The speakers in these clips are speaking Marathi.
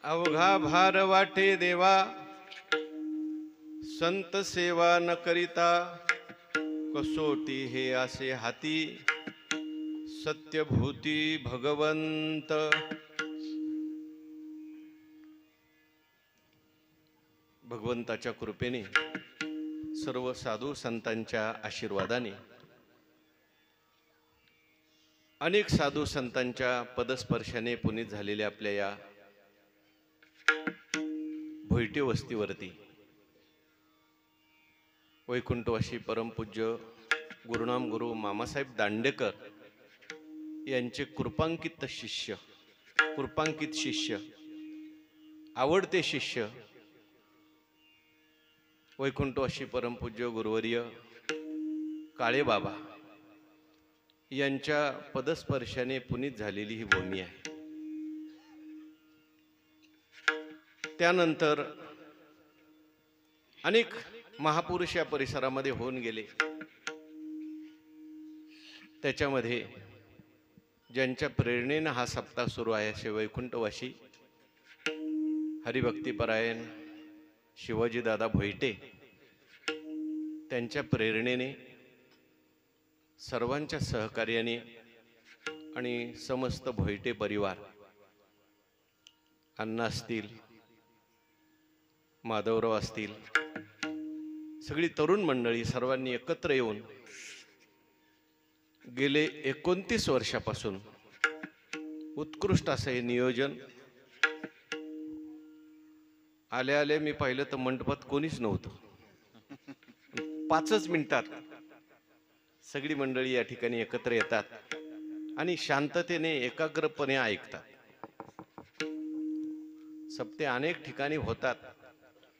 अवघा भार वाटे देवा, संत सेवा न करिता, कसोटी हे असे हाती, सत्यभूती भगवंत। भगवंताच्या कृपेने, सर्व साधू संतांच्या आशीर्वादाने, अनेक साधू संतांच्या पदस्पर्शाने पुनीत झालेल्या आपल्या या भोयटे वस्तीवरती वैकुंठवासी परमपूज्य गुरुनाम गुरु मामासाहेब दांडेकर यांचे कृपांकित शिष्य, आवडते शिष्य, वैकुंठवासी परमपूज्य गुरुवर्य काळे बाबा यांच्या पदस्पर्शाने पुनीत झालेली ही भूमी आहे। त्यानंतर अनेक महापुरुष या परिसरामध्ये होऊन गेले। त्याच्यामध्ये ज्यांच्या प्रेरणेने हा सप्ताह सुरू आहे असे वैकुंठवासी हरिभक्तीपरायण शिवाजी दादा भोयटे, त्यांच्या प्रेरणेने, सर्वांच्या सहकार्याने आणि समस्त भोयटे परिवार, अण्णा असतील, माधवराव असतील, सगळी तरुण मंडळी सर्वांनी एकत्र येऊन गेले 29 वर्षापासून उत्कृष्ट असं हे नियोजन, आले आले मी पाहिलं तर मंडपात कोणीच नव्हतं, 5च मिनिटात सगळी मंडळी या ठिकाणी एकत्र येतात आणि शांततेने एकाग्रपणे ऐकतात। सप्ते अनेक ठिकाणी होतात,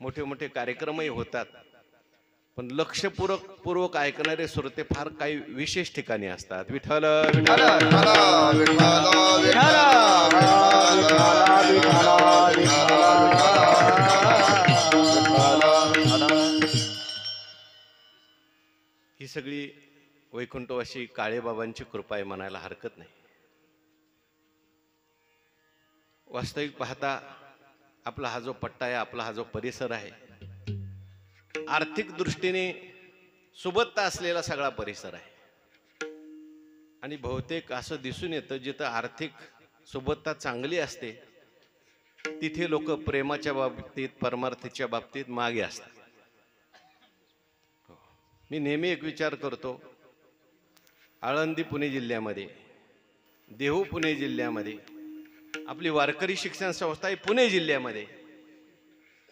मोठे मोठे कार्यक्रमही होतात, पण लक्षपूर्वक ऐकणारे श्रोते फार काही विशेष ठिकाणी असतात। विठ्ठल विठ्ठल ही सगळी वैकुंठवासी काळेबाबांची कृपा आहे म्हणायला हरकत नाही। वास्तविक पाहता आपला हा जो पट्टा आहे, आपला हा जो परिसर आहे, आर्थिक दृष्टीने सुबत्ता असलेला सगळा परिसर आहे आणि बहुतेक असं दिसून येतं जिथं आर्थिक सुबत्ता चांगली असते तिथे लोक प्रेमाच्या बाबतीत, परमार्थाच्या बाबतीत मागे असतात। मी नेहमी एक विचार करतो, आळंदी पुणे जिल्ह्यामध्ये, देहू पुणे जिल्ह्यामध्ये, आपली वारकरी शिक्षण संस्था आहे पुणे जिल्ह्यामध्ये,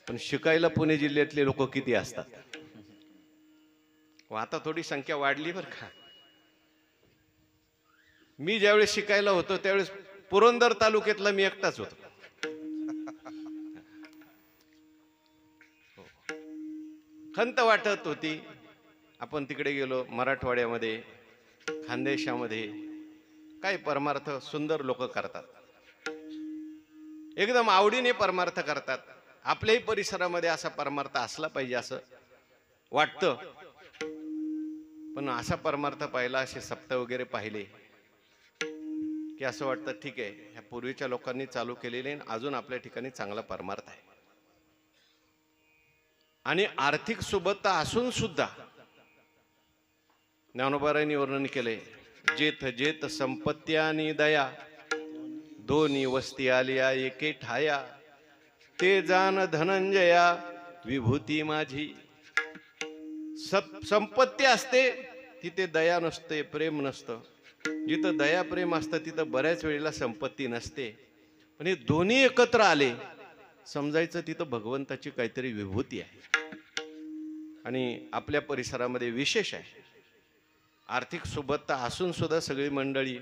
पण शिकायला पुणे जिल्ह्यातले लोक किती असतात? आता थोडी संख्या वाढली बरं का। मी ज्यावेळेस शिकायला होतो त्यावेळेस पुरंदर तालुक्यातला मी एकटाच होतो। खंत वाटत होती, आपण तिकडे गेलो मराठवाड्यामध्ये, खानदेशामध्ये, काय परमार्थ सुंदर लोक करतात, एकदम आवडीने परमार्थ करतात। आपल्याही परिसरामध्ये असा परमार्थ असला पाहिजे असं वाटतं, पण असा परमार्थ पाहिला, असे सप्ताह वगैरे पाहिले की असं वाटतं ठीक आहे, ह्या पूर्वीच्या लोकांनी चालू केलेले अजून आपल्या ठिकाणी चांगला परमार्थ आहे। आणि आर्थिक सुबत्ता असून सुद्धा ज्ञानोबारायांनी वर्णन केले, जेथ जेथ संपत्ती आणि दया, दोन्ही वस्ती आलिया एके ठाया, ते जाण धनंजया विभूती माझी। संपत्ती असते तिथे दया नसते, प्रेम नसतं। जिथं दया प्रेम असतं तिथं बऱ्याच वेळेला संपत्ती नसते, पण हे दोन्ही एकत्र आले समजायचं तिथं भगवंताची काहीतरी विभूती आहे। आणि आपल्या परिसरामध्ये विशेष आहे, आर्थिक सुबत्ता असून सुद्धा सगळी मंडळी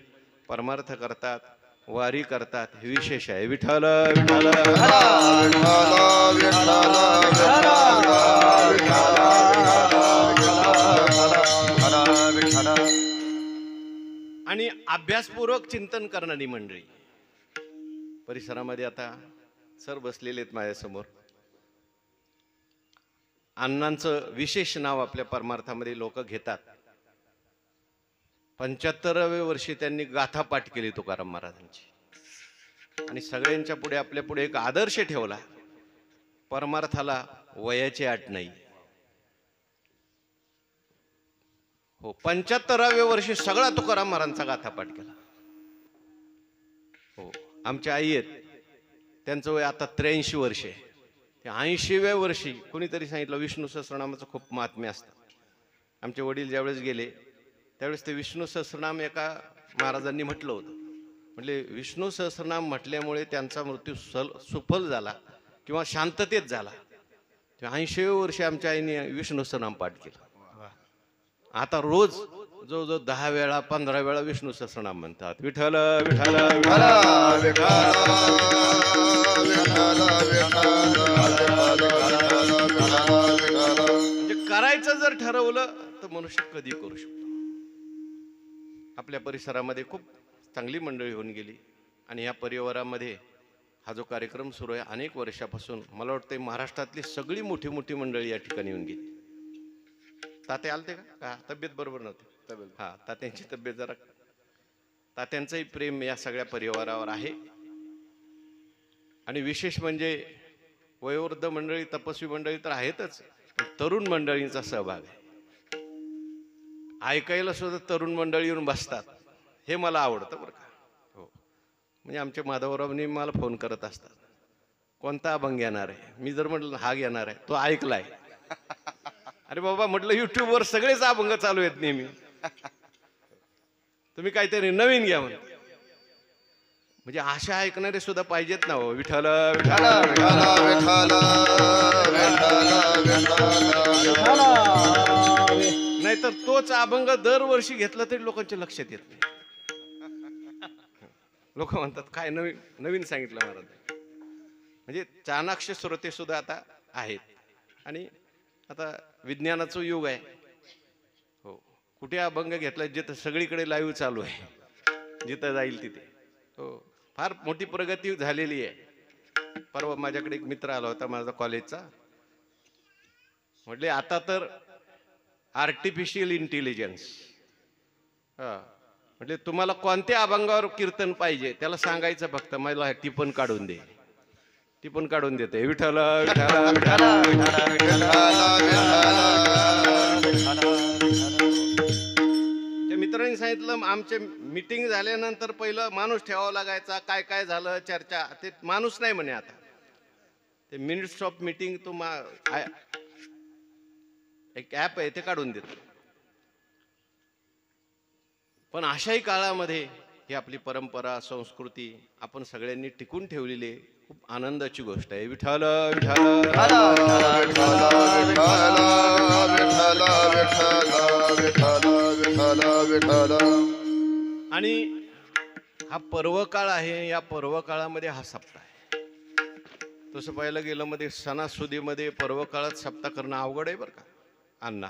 परमार्थ करतात, वारी करतात, हे विशेष आहे। विठ्ठल विठ्ठल आणि अभ्यासपूर्वक चिंतन करणारी मंडळी परिसरामध्ये आता सर बसलेले आहेत माझ्यासमोर। अण्णांचं विशेष नाव आपल्या परमार्थामध्ये लोक घेतात। 75व्या वर्षी त्यांनी गाथा पाठ केली तुकाराम महाराजांची। आणि सगळ्यांच्या पुढे आपल्या पुढे एक आदर्श ठेवला. परमार्थाला वयाची अट नाही. हो, 75व्या वर्षी सगळा तुकाराम महाराजांचा गाथा पाठ केला. हो, आमच्या आई आहेत, त्यांचं वय आता 83 वर्ष आहे. ते 80व्या वर्षी कोणीतरी सांगितलं विष्णू सहस्रनामाचं खूप महात्म्य असतं. आमचे वडील ज्यावेळेस गेले त्यावेळेस ते विष्णू सहस्रनाम एका महाराजांनी म्हटलं होतं. म्हटले विष्णू सहस्रनाम म्हटल्यामुळे त्यांचा मृत्यू सुफल झाला किंवा शांततेत झाला. 80व्या वर्षी आमच्या आईने विष्णू सहस्रनाम पाठ केलं. आता रोज जवळजवळ 10 वेळा 15 वेळा विष्णू सहस्रनाम म्हणतात. विठ्ठल विठ्ठल म्हणजे करायचं जर ठरवलं तर मनुष्य कधी करू शकतो. आपल्या परिसरामध्ये खूप चांगली मंडळी होऊन गेली आणि या परिवारामध्ये हा जो कार्यक्रम सुरू आहे अनेक वर्षापासून, मला वाटतं महाराष्ट्रातली सगळी मोठी मोठी मंडळी या ठिकाणी येऊन गेली. तात्या आलते का? तब्येत बरोबर नव्हती. हा, तात्यांची तब्येत जरा, तात्यांचंही प्रेम या सगळ्या परिवारावर आहे. आणि विशेष म्हणजे वयोवृद्ध मंडळी, तपस्वी मंडळी तर आहेतच, पण तरुण मंडळींचा सहभाग आहे. ऐकायला सुद्धा तरुण मंडळी येऊन बसतात, हे मला आवडतं बरं का. हो, म्हणजे आमचे माधवरावनी मला फोन करत असतात, कोणता अभंग घेणार आहे. मी जर म्हटलं हा घेणार आहे, तो ऐकलाय. अरे बाबा म्हटलं युट्यूबवर सगळेच अभंग चालू आहेत नेहमी, तुम्ही काहीतरी नवीन घ्या म्हणून. म्हणजे आशा ऐकणारे सुद्धा पाहिजेत ना. हो, विठ्ठल विठ्ठल नाही तर तोच अभंग दरवर्षी घेतला तरी लोकांच्या लक्षात येत नाही. लोक म्हणतात काय नवीन नवीन सांगितलं महाराज. म्हणजे चाणाक्ष श्रोते सुद्धा आता आहेत. आणि आता विज्ञानाचं युग आहे. हो, कुठे अभंग घेतला, जिथं सगळीकडे लाईव्ह चालू आहे, जिथं जाईल तिथे. हो, फार मोठी प्रगती झालेली आहे. परवा माझ्याकडे एक मित्र आला होता माझा कॉलेजचा. म्हटले आता तर आर्टिफिशियल इंटेलिजन्स. हा, म्हटले तुम्हाला कोणत्या अभंगावर कीर्तन पाहिजे त्याला सांगायचं, फक्त मला टिपण काढून दे. टिपण काढून देते. विठ्ठल विठ्ठल त्या मित्रांनी सांगितलं आमच्या मीटिंग झाल्यानंतर पहिलं माणूस ठेवावा लागायचा, काय काय झालं चर्चा. ते माणूस नाही म्हणे आता, ते मिनिट्स ऑफ मीटिंग तो एक ऍप आहे ते काढून देतो. पण अशाही काळामध्ये ही आपली परंपरा संस्कृती आपण सगळ्यांनी टिकून ठेवलेली खूप आनंदाची गोष्ट आहे. विठ्ठल आणि हा पर्व काळ आहे. या पर्व काळामध्ये हा सप्ताह आहे. तसं पाहायला गेलं मध्ये सणासुदीमध्ये पर्व काळात सप्ताह करणं अवघड आहे बरं का अण्णा.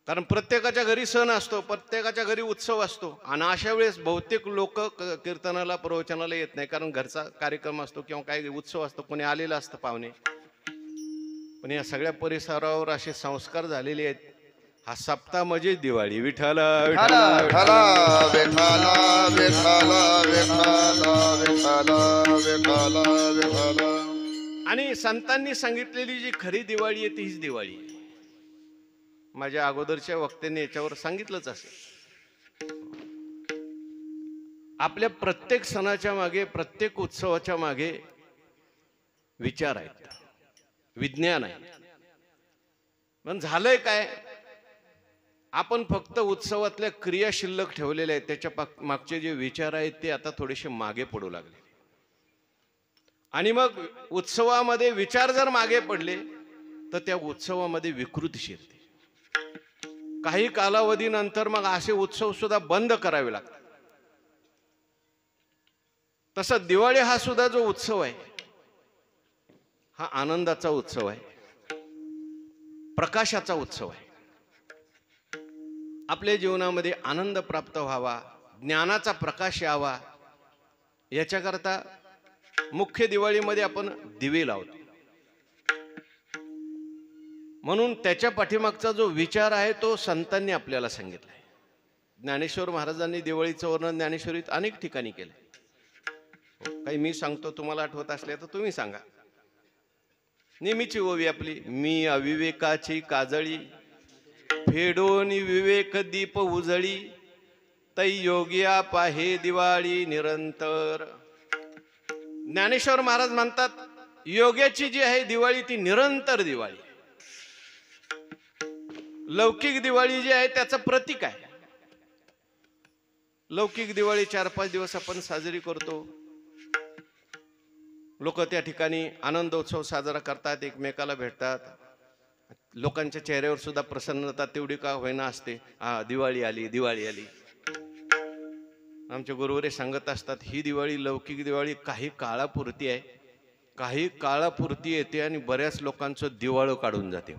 कारण प्रत्येकाच्या घरी सण असतो, प्रत्येकाच्या घरी उत्सव असतो. आणि अशा वेळेस बहुतेक लोक कीर्तनाला प्रवचनाला येत नाही, कारण घरचा कार्यक्रम असतो किंवा काही उत्सव असतो, कोणी आलेलं असतं पाहुणे. पण या सगळ्या परिसरावर असे संस्कार झालेले आहेत. हा सप्ताह म्हणजे दिवाळी. विठ्ठल आणि संतांनी सांगितलेली जी खरी दिवाळी आहे तीच दिवाळी आहे. माझ्या अगोदरच्या वक्त्यांनी याच्यावर सांगितलंच असेल. आपल्या प्रत्येक सणाच्या मागे, प्रत्येक उत्सवाच्या मागे विचार आहेत, विज्ञान आहे. पण झालंय काय, आपण फक्त उत्सवातल्या क्रिया शिल्लक ठेवलेल्या आहेत, त्याच्या मागचे जे विचार आहेत ते आता थोडेसे मागे पडू लागले. आणि मग उत्सवामध्ये विचार जर मागे पडले तर त्या उत्सवामध्ये विकृती शिरते. काही कालावधीनंतर मग असे उत्सव सुद्धा बंद करावे लागतात. तसं दिवाळी हा सुद्धा जो उत्सव आहे हा आनंदाचा उत्सव आहे, प्रकाशाचा उत्सव आहे. आपल्या जीवनामध्ये आनंद प्राप्त व्हावा, ज्ञानाचा प्रकाश यावा, याच्याकरता मुख्य दिवाळीमध्ये आपण दिवे लावतो. म्हणून त्याच्या पाठीमागचा जो विचार आहे तो संतांनी आपल्याला सांगितला आहे. ज्ञानेश्वर महाराजांनी दिवाळीचं वर्णन ज्ञानेश्वरीत अनेक ठिकाणी केलं. काही मी सांगतो, तुम्हाला आठवत असल्या तर तुम्ही सांगा. नेहमीची ओवी आपली, मी अविवेकाची काजळी, फेडोन विवेक दीप उजळी, तै योगिया पाहे दिवाळी निरंतर. ज्ञानेश्वर महाराज म्हणतात, योग्याची जी आहे दिवाळी ती निरंतर दिवाळी. लौकिक दिवाळी जी आहे त्याचं प्रतीक आहे. लौकिक दिवाळी 4-5 दिवस आपण साजरी करतो. लोक त्या ठिकाणी आनंदोत्सव साजरा करतात, एकमेकाला भेटतात. लोकांच्या चेहऱ्यावर सुद्धा प्रसन्नता तेवढी का होईना असते. दिवाळी आली, दिवाळी आली. आमचे गुरुवरे सांगत असतात, ही दिवाळी, लौकिक दिवाळी काही काळापुरती आहे, काही काळापुरती येते आणि बऱ्याच लोकांचं दिवाळं काढून जाते.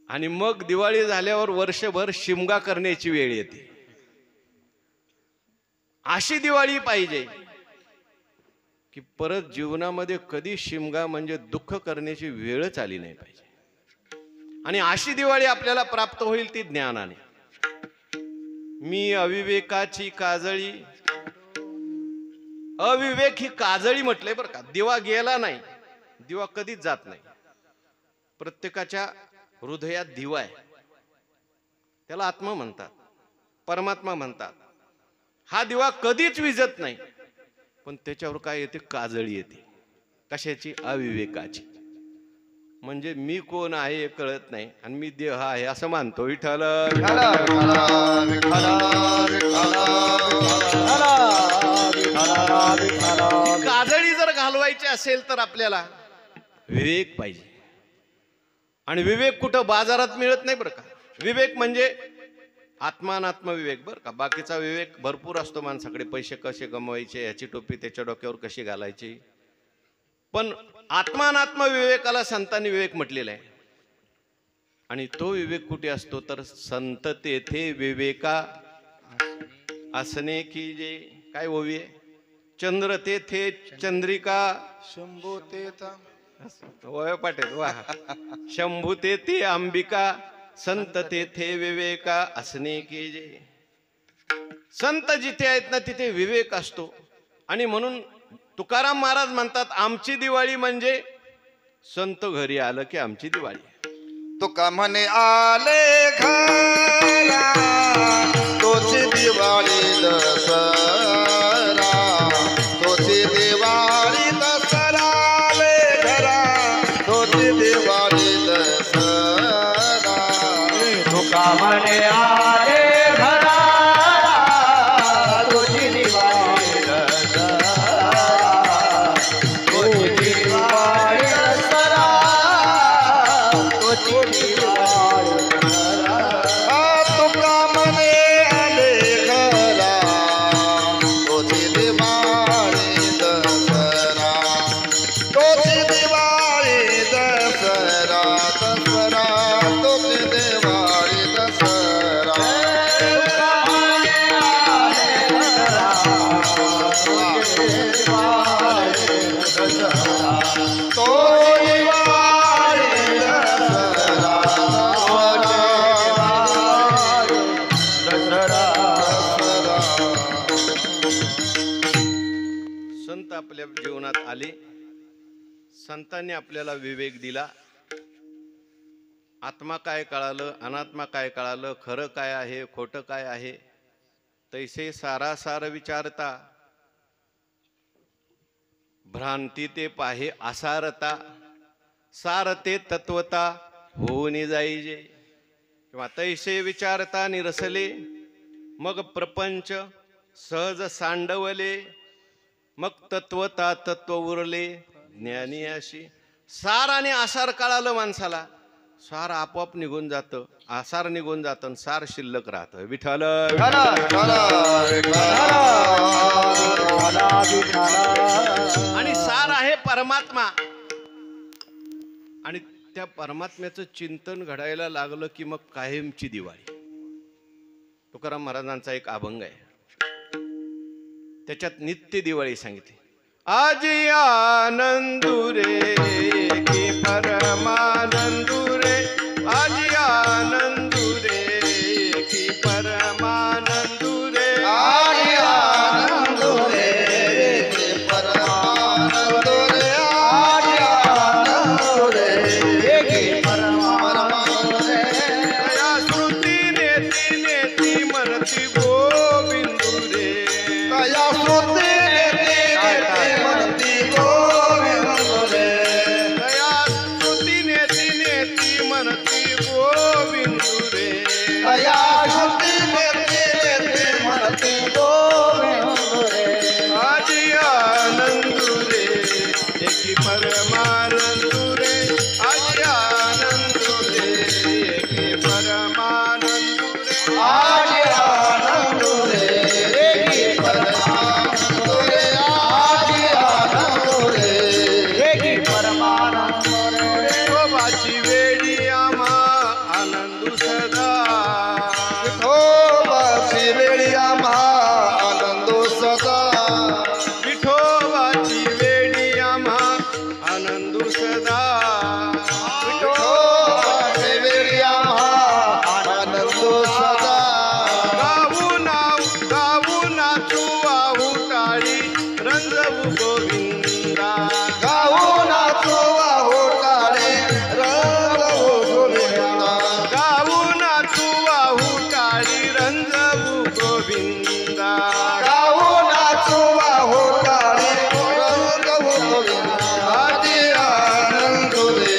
आणि मग दिवाळी झाल्यावर वर्षभर शिमगा करण्याची वेळ येते. अशी दिवाळी पाहिजे की परत जीवनामध्ये कधी शिमगा म्हणजे दुःख करण्याची वेळच आली नाही पाहिजे. आणि अशी दिवाळी आपल्याला प्राप्त होईल ती ज्ञानाने. मी अविवेकाची काजळी, अविवेक ही काजळी म्हटलंय बरं का. दिवा गेला नाही, दिवा कधीच जात नाही. प्रत्येकाच्या हृदयात दिवा आहे, त्याला आत्मा म्हणतात, परमात्मा म्हणतात. हा दिवा कधीच विझत नाही, पण त्याच्यावर काय येते, काजळी येते. कशाची? अविवेकाची. म्हणजे मी कोण आहे हे कळत नाही आणि मी देह आहे असं मानतो. विठ्ठल काजळी जर घालवायची असेल तर आपल्याला विवेक पाहिजे. आणि विवेक कुठं बाजारात मिळत नाही बरं का. विवेक म्हणजे आत्मानात्म विवेक बरं का. बाकीचा विवेक भरपूर असतो माणसाकडे, पैसे कसे कमवायचे, याची टोपी त्याच्या डोक्यावर कशी घालायची. पण आत्मानात्म विवेकाला संतांनी विवेक म्हटलेला आहे. आणि तो विवेक कुठे असतो तर संत तेथे विवेका असणे की जे. काय ओवी आहे? चंद्र तेथे चंद्रिका, शंभू तेथा वय पाटेल वा. शंभू तेथे अंबिका, संत तेथे विवेका असणे की जे. संत जिथे आहेत ना तिथे विवेक असतो. आणि म्हणून तुकाराम महाराज म्हणतात, आमची दिवाळी म्हणजे संत घरी आलं की आमची दिवाळी. तुका म्हणे आले घरा, तोची दिवाळी दसरा, तोची दिवाळी दसरा, आले घरा, तोची दिवाळी दसरा. तुका म्हणे आले घरा, तोची दिवाळी दसरा, तोची दिवाळी दसरा, तोची दिवाळी दसरा. तुका म्हणे आले घरा, तोची दिवाळी दसरा, तोची दिवाळी दसरा, दसरा, तोची दिवाळी दसरा. तो दिवाळी संत आपल्या जीवनात आले, संतांनी आपल्याला विवेक दिला. आत्मा काय कळालं, अनात्मा काय कळालं, खरं काय आहे, खोटं काय आहे, तैसे सारासार विचारता, भ्रांती ते पाहे आसारता, सारते तत्वता होऊन जाईजे. किंवा तैसे विचारता निरसले, मग प्रपंच सहज सांडवले, मग तत्वता तत्व उरले ज्ञानी अशी. सार आणि आसार कळालं माणसाला, सार आपोआप निघून जातं, आसार निघून जातं, सार शिल्लक राहतं. विठ्ठल आणि सार आहे परमात्मा. आणि त्या परमात्म्याचं चिंतन घडायला लागलं की मग कायमची दिवाळी. तुकाराम महाराजांचा एक अभंग आहे, त्याच्यात नित्य दिवाळी सांगितली. आजी आनंदुरे की परमानंदुरे, आजी आनंदुरे की परमानंदुरे, आजी आनंदुरे दया श्रुतीने तिने म्हणती गोविंद रे दया स्तुतीने तिने ती म्हणती गोविंद रे दया श्रुतीने तिने ती म्हणती गोविंद रे आजी आनंद रे एकी परमानंद रे आजी आनंद रे एकी परमानंद रे आज आनंद रे एकी परमानंद रे आज आनंद रे एकी परमानंद रे विठोबाची वेळी आम्हा आनंद सदा विठोबाची वेळी आम्हा आनंद सदा विठोबाची वेळी आम्हा आनंद सदा विठोबाची वेळी आम्हा आनंद सदा गाऊ नाचू वाहू टाळी रंजवू गोविंदा गाऊ नाचू वाहू टाळे रंगवू गोविंदा गाऊ नाचू वाहू टाळी रंजवू गोविंदा गाऊ नाचू वाहू टाळे रंगवू गोविंदा आदि आनंद रे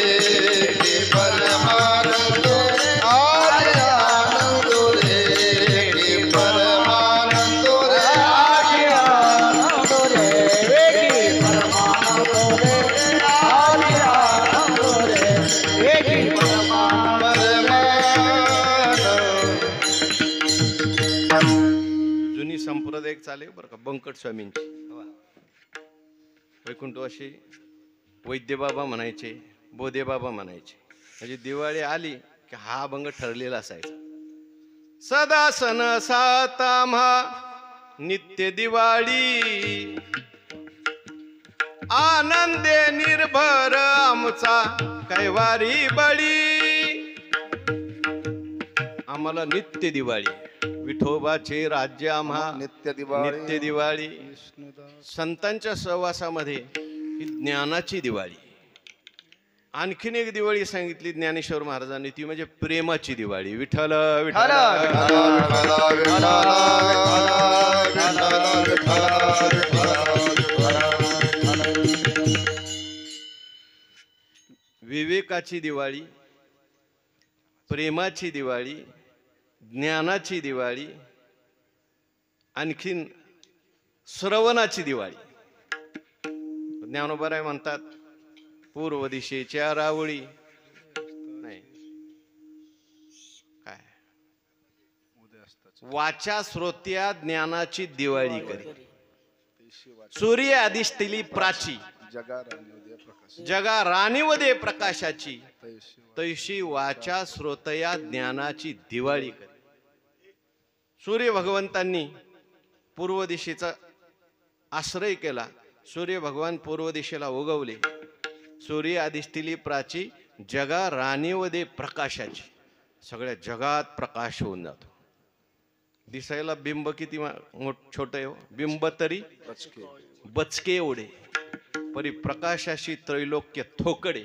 की परमानंद आदि आनंद रे की परमानंद रे आजी आनंद रे एकी परमानंद रे आजी आनंद रे एकी परमानंद जुनी संप्रदाय चाले बरं का बंकट स्वामींची वैकुंठवासी वैद्य बाबा म्हणायचे बोधे बाबा म्हणायचे म्हणजे दिवाळी आली की हा अभंग ठरलेला असायचा सदा सन साताम्हा नित्य दिवाळी आनंदे निर्भर आमचा कैवारी बळी आम्हाला नित्य दिवाळी विठोबाचे राज्य आम्हा नित्य दिवाळी नित्य दिवाळी संतांच्या सहवासामध्ये ही ज्ञानाची दिवाळी आणखीन एक दिवाळी सांगितली ज्ञानेश्वर महाराजांनी ती म्हणजे प्रेमाची दिवाळी विठ्ठल विठ्ठल विवेकाची दिवाळी प्रेमाची दिवाळी ज्ञानाची दिवाळी आणखीन श्रवणाची दिवाळी ज्ञानोबराय म्हणतात पूर्व दिशेच्या रावळी नाही काय वाचा श्रोत्या ज्ञानाची दिवाळी करी सूर्य आदिष्टिली प्राची जगा राणीवदे प्रकाशाची तैशी वाचा श्रोतया ज्ञानाची दिवाळी करी सूर्य भगवंतांनी पूर्व दिशेचा आश्रय केला सूर्य भगवान पूर्व दिशेला उगवले सूर्य आदिष्टिली प्राची जगा राणीवदे प्रकाशाची सगळ्या जगात प्रकाश होऊन जातो दिसायला बिंब किती छोट आहे हो बिंब तरी बचके एवढे परी प्रकाशाशी त्रैलोक्य थोकडे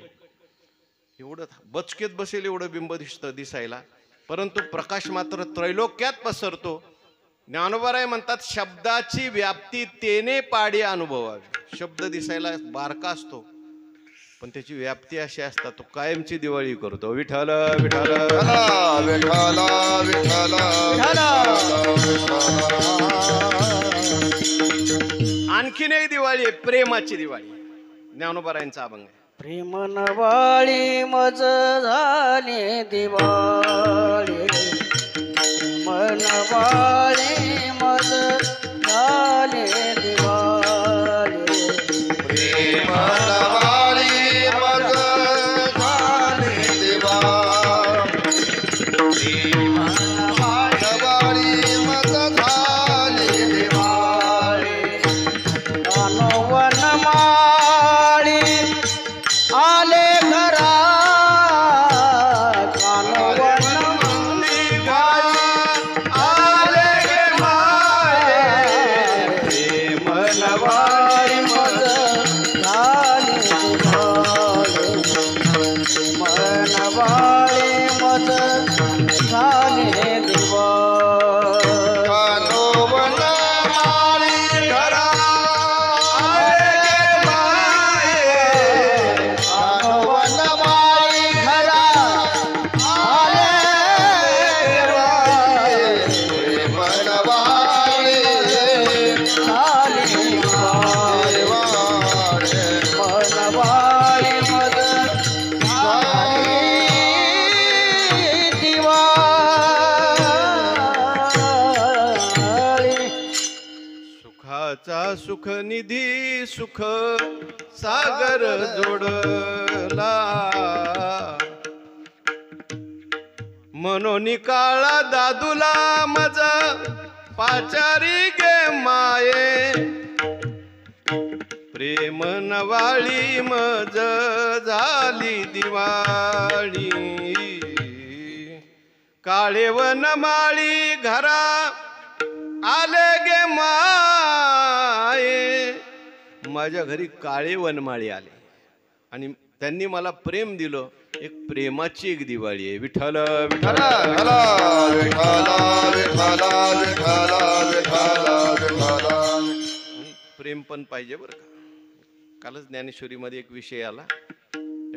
एवढं बचकेत बसेल एवढं बिंब दिसायला परंतु प्रकाश मात्र त्रैलोक्यात पसरतो ज्ञानोबाराय म्हणतात शब्दाची व्याप्ती तेने पाडी अनुभवावी शब्द दिसायला बारका असतो पण त्याची व्याप्ती अशी असतात तो कायमची दिवाळी करतो विठ्ठल विठ्ठल आणखीन एक दिवाळी आहे प्रेमाची दिवाळी ज्ञानोबारायांचा अभंग आहे प्रेमनवाळी मज झाली दिवाळी मनवाळी मज झाली दिवाळी प्रेमनवाळी मज झाली दिवाळी मनवाळी मज झाली दिवाळी वनमाळी आले घरा आले गे माये सुखाचा सुख निधी सुख सागर जोडला मनोनी काळा दादूला मज पाचारी गे माये प्रेम नवाळी मज झाली दिवाळी काळे वनमाळी घरा आले गे माये माझ्या घरी काळे वनमाळी आले आणि त्यांनी मला प्रेम दिलं एक प्रेमाची एक दिवाळी आहे विठ्ठल विठ्ठल प्रेम पण पाहिजे बरं का कालच ज्ञानेश्वरीमध्ये एक विषय आला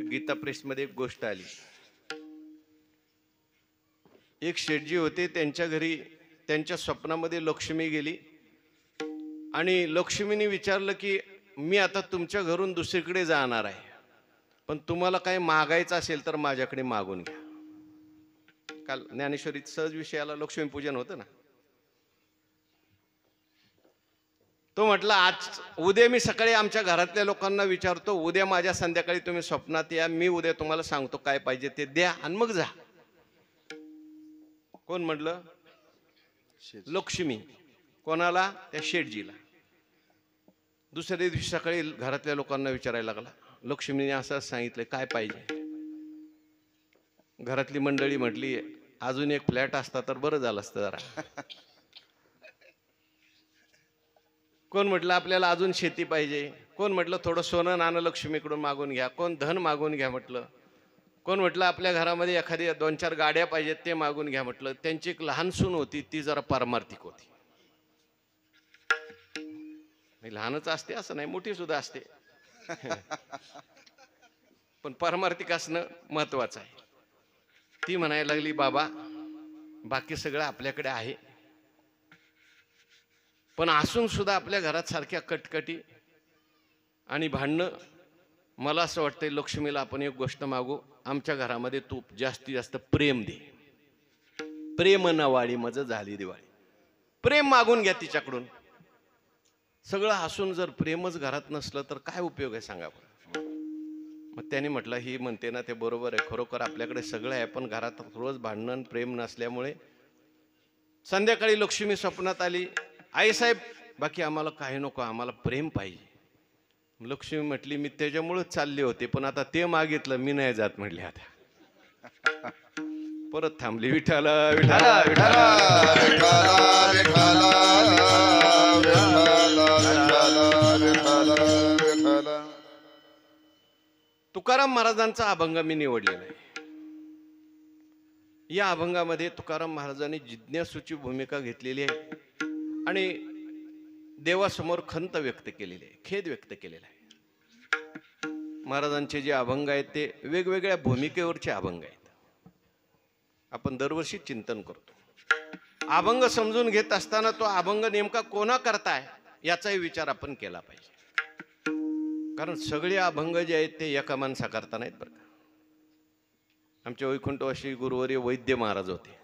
गीता प्रेसमध्ये एक गोष्ट आली एक शेठजी होते त्यांच्या घरी त्यांच्या स्वप्नामध्ये लक्ष्मी गेली आणि लक्ष्मीने विचारलं की मी आता तुमच्या घरून दुसरीकडे जाणार आहे पण तुम्हाला काही मागायचं असेल तर माझ्याकडे मागून घ्या काल ज्ञानेश्वरीत सहज विषयाला लक्ष्मीपूजन होतं ना तो म्हटला आज उद्या मी सकाळी आमच्या घरातल्या लोकांना विचारतो उद्या माझ्या संध्याकाळी तुम्ही स्वप्नात या मी उद्या तुम्हाला सांगतो काय पाहिजे ते द्या आणि मग जा कोण म्हटलं लक्ष्मी कोणाला त्या शेठजीला दुसऱ्या दिवशी सकाळी घरातल्या लोकांना विचारायला लागला लक्ष्मीने असं सांगितलं काय पाहिजे घरातली मंडळी म्हटली अजून एक फ्लॅट असता तर बरं झालं असतं जरा कोण म्हटलं आपल्याला अजून शेती पाहिजे कोण म्हटलं थोडं सोनं नाणं लक्ष्मीकडून मागून घ्या कोण धन मागून घ्या म्हटलं कोण म्हटलं आपल्या घरामध्ये एखादी 2-4 गाड्या पाहिजेत ते मागून घ्या म्हटलं त्यांची एक लहान सून होती ती जरा पारमार्थिक होती लहानच असते असं नाही मोठी सुद्धा असते पण पारमार्थिक असणं महत्वाचं आहे ती म्हणायला लागली बाबा बाकी सगळं आपल्याकडे आहे पण असून सुद्धा आपल्या घरात सारख्या कटकटी आणि भांडणं मला असं वाटतंय लक्ष्मीला आपण एक गोष्ट मागू आमच्या घरामध्ये तू जास्तीत जास्त प्रेम दे प्रेम नवाळी मज झाली दिवाळी प्रेम मागून घ्या तिच्याकडून सगळं हसून जर प्रेमच घरात नसलं तर काय उपयोग आहे सांगा मग त्याने म्हटलं ही म्हणते ना ते बरोबर आहे खरोखर आपल्याकडे सगळं आहे पण घरात रोज भांडण प्रेम नसल्यामुळे संध्याकाळी लक्ष्मी स्वप्नात आली आईसाहेब बाकी आम्हाला काही नको आम्हाला प्रेम पाहिजे लक्ष्मी म्हटली मी त्याच्यामुळेच चालले होते पण आता ते मागितलं मी नाही जात म्हटले आता परत थांबली विठाला विठाला तुकाराम महाराजांचा अभंग मी निवडलेला आहे या अभंगामध्ये तुकाराम महाराजांनी जिज्ञासूची भूमिका घेतलेली आहे आणि देवासमोर खंत व्यक्त केलेली आहे खेद व्यक्त केलेला आहे महाराजांचे जे अभंग आहेत ते वेगवेगळ्या भूमिकेवरचे अभंग आहेत आपण दरवर्षी चिंतन करतो अभंग समजून घेत असताना तो अभंग नेमका कोणा करताय याचाही विचार आपण केला पाहिजे कारण सगळे अभंग जे आहेत ते एका माणसा करता नाहीत बरं का आमचे वैकुंठवासी गुरुवर्य वैद्य महाराज होते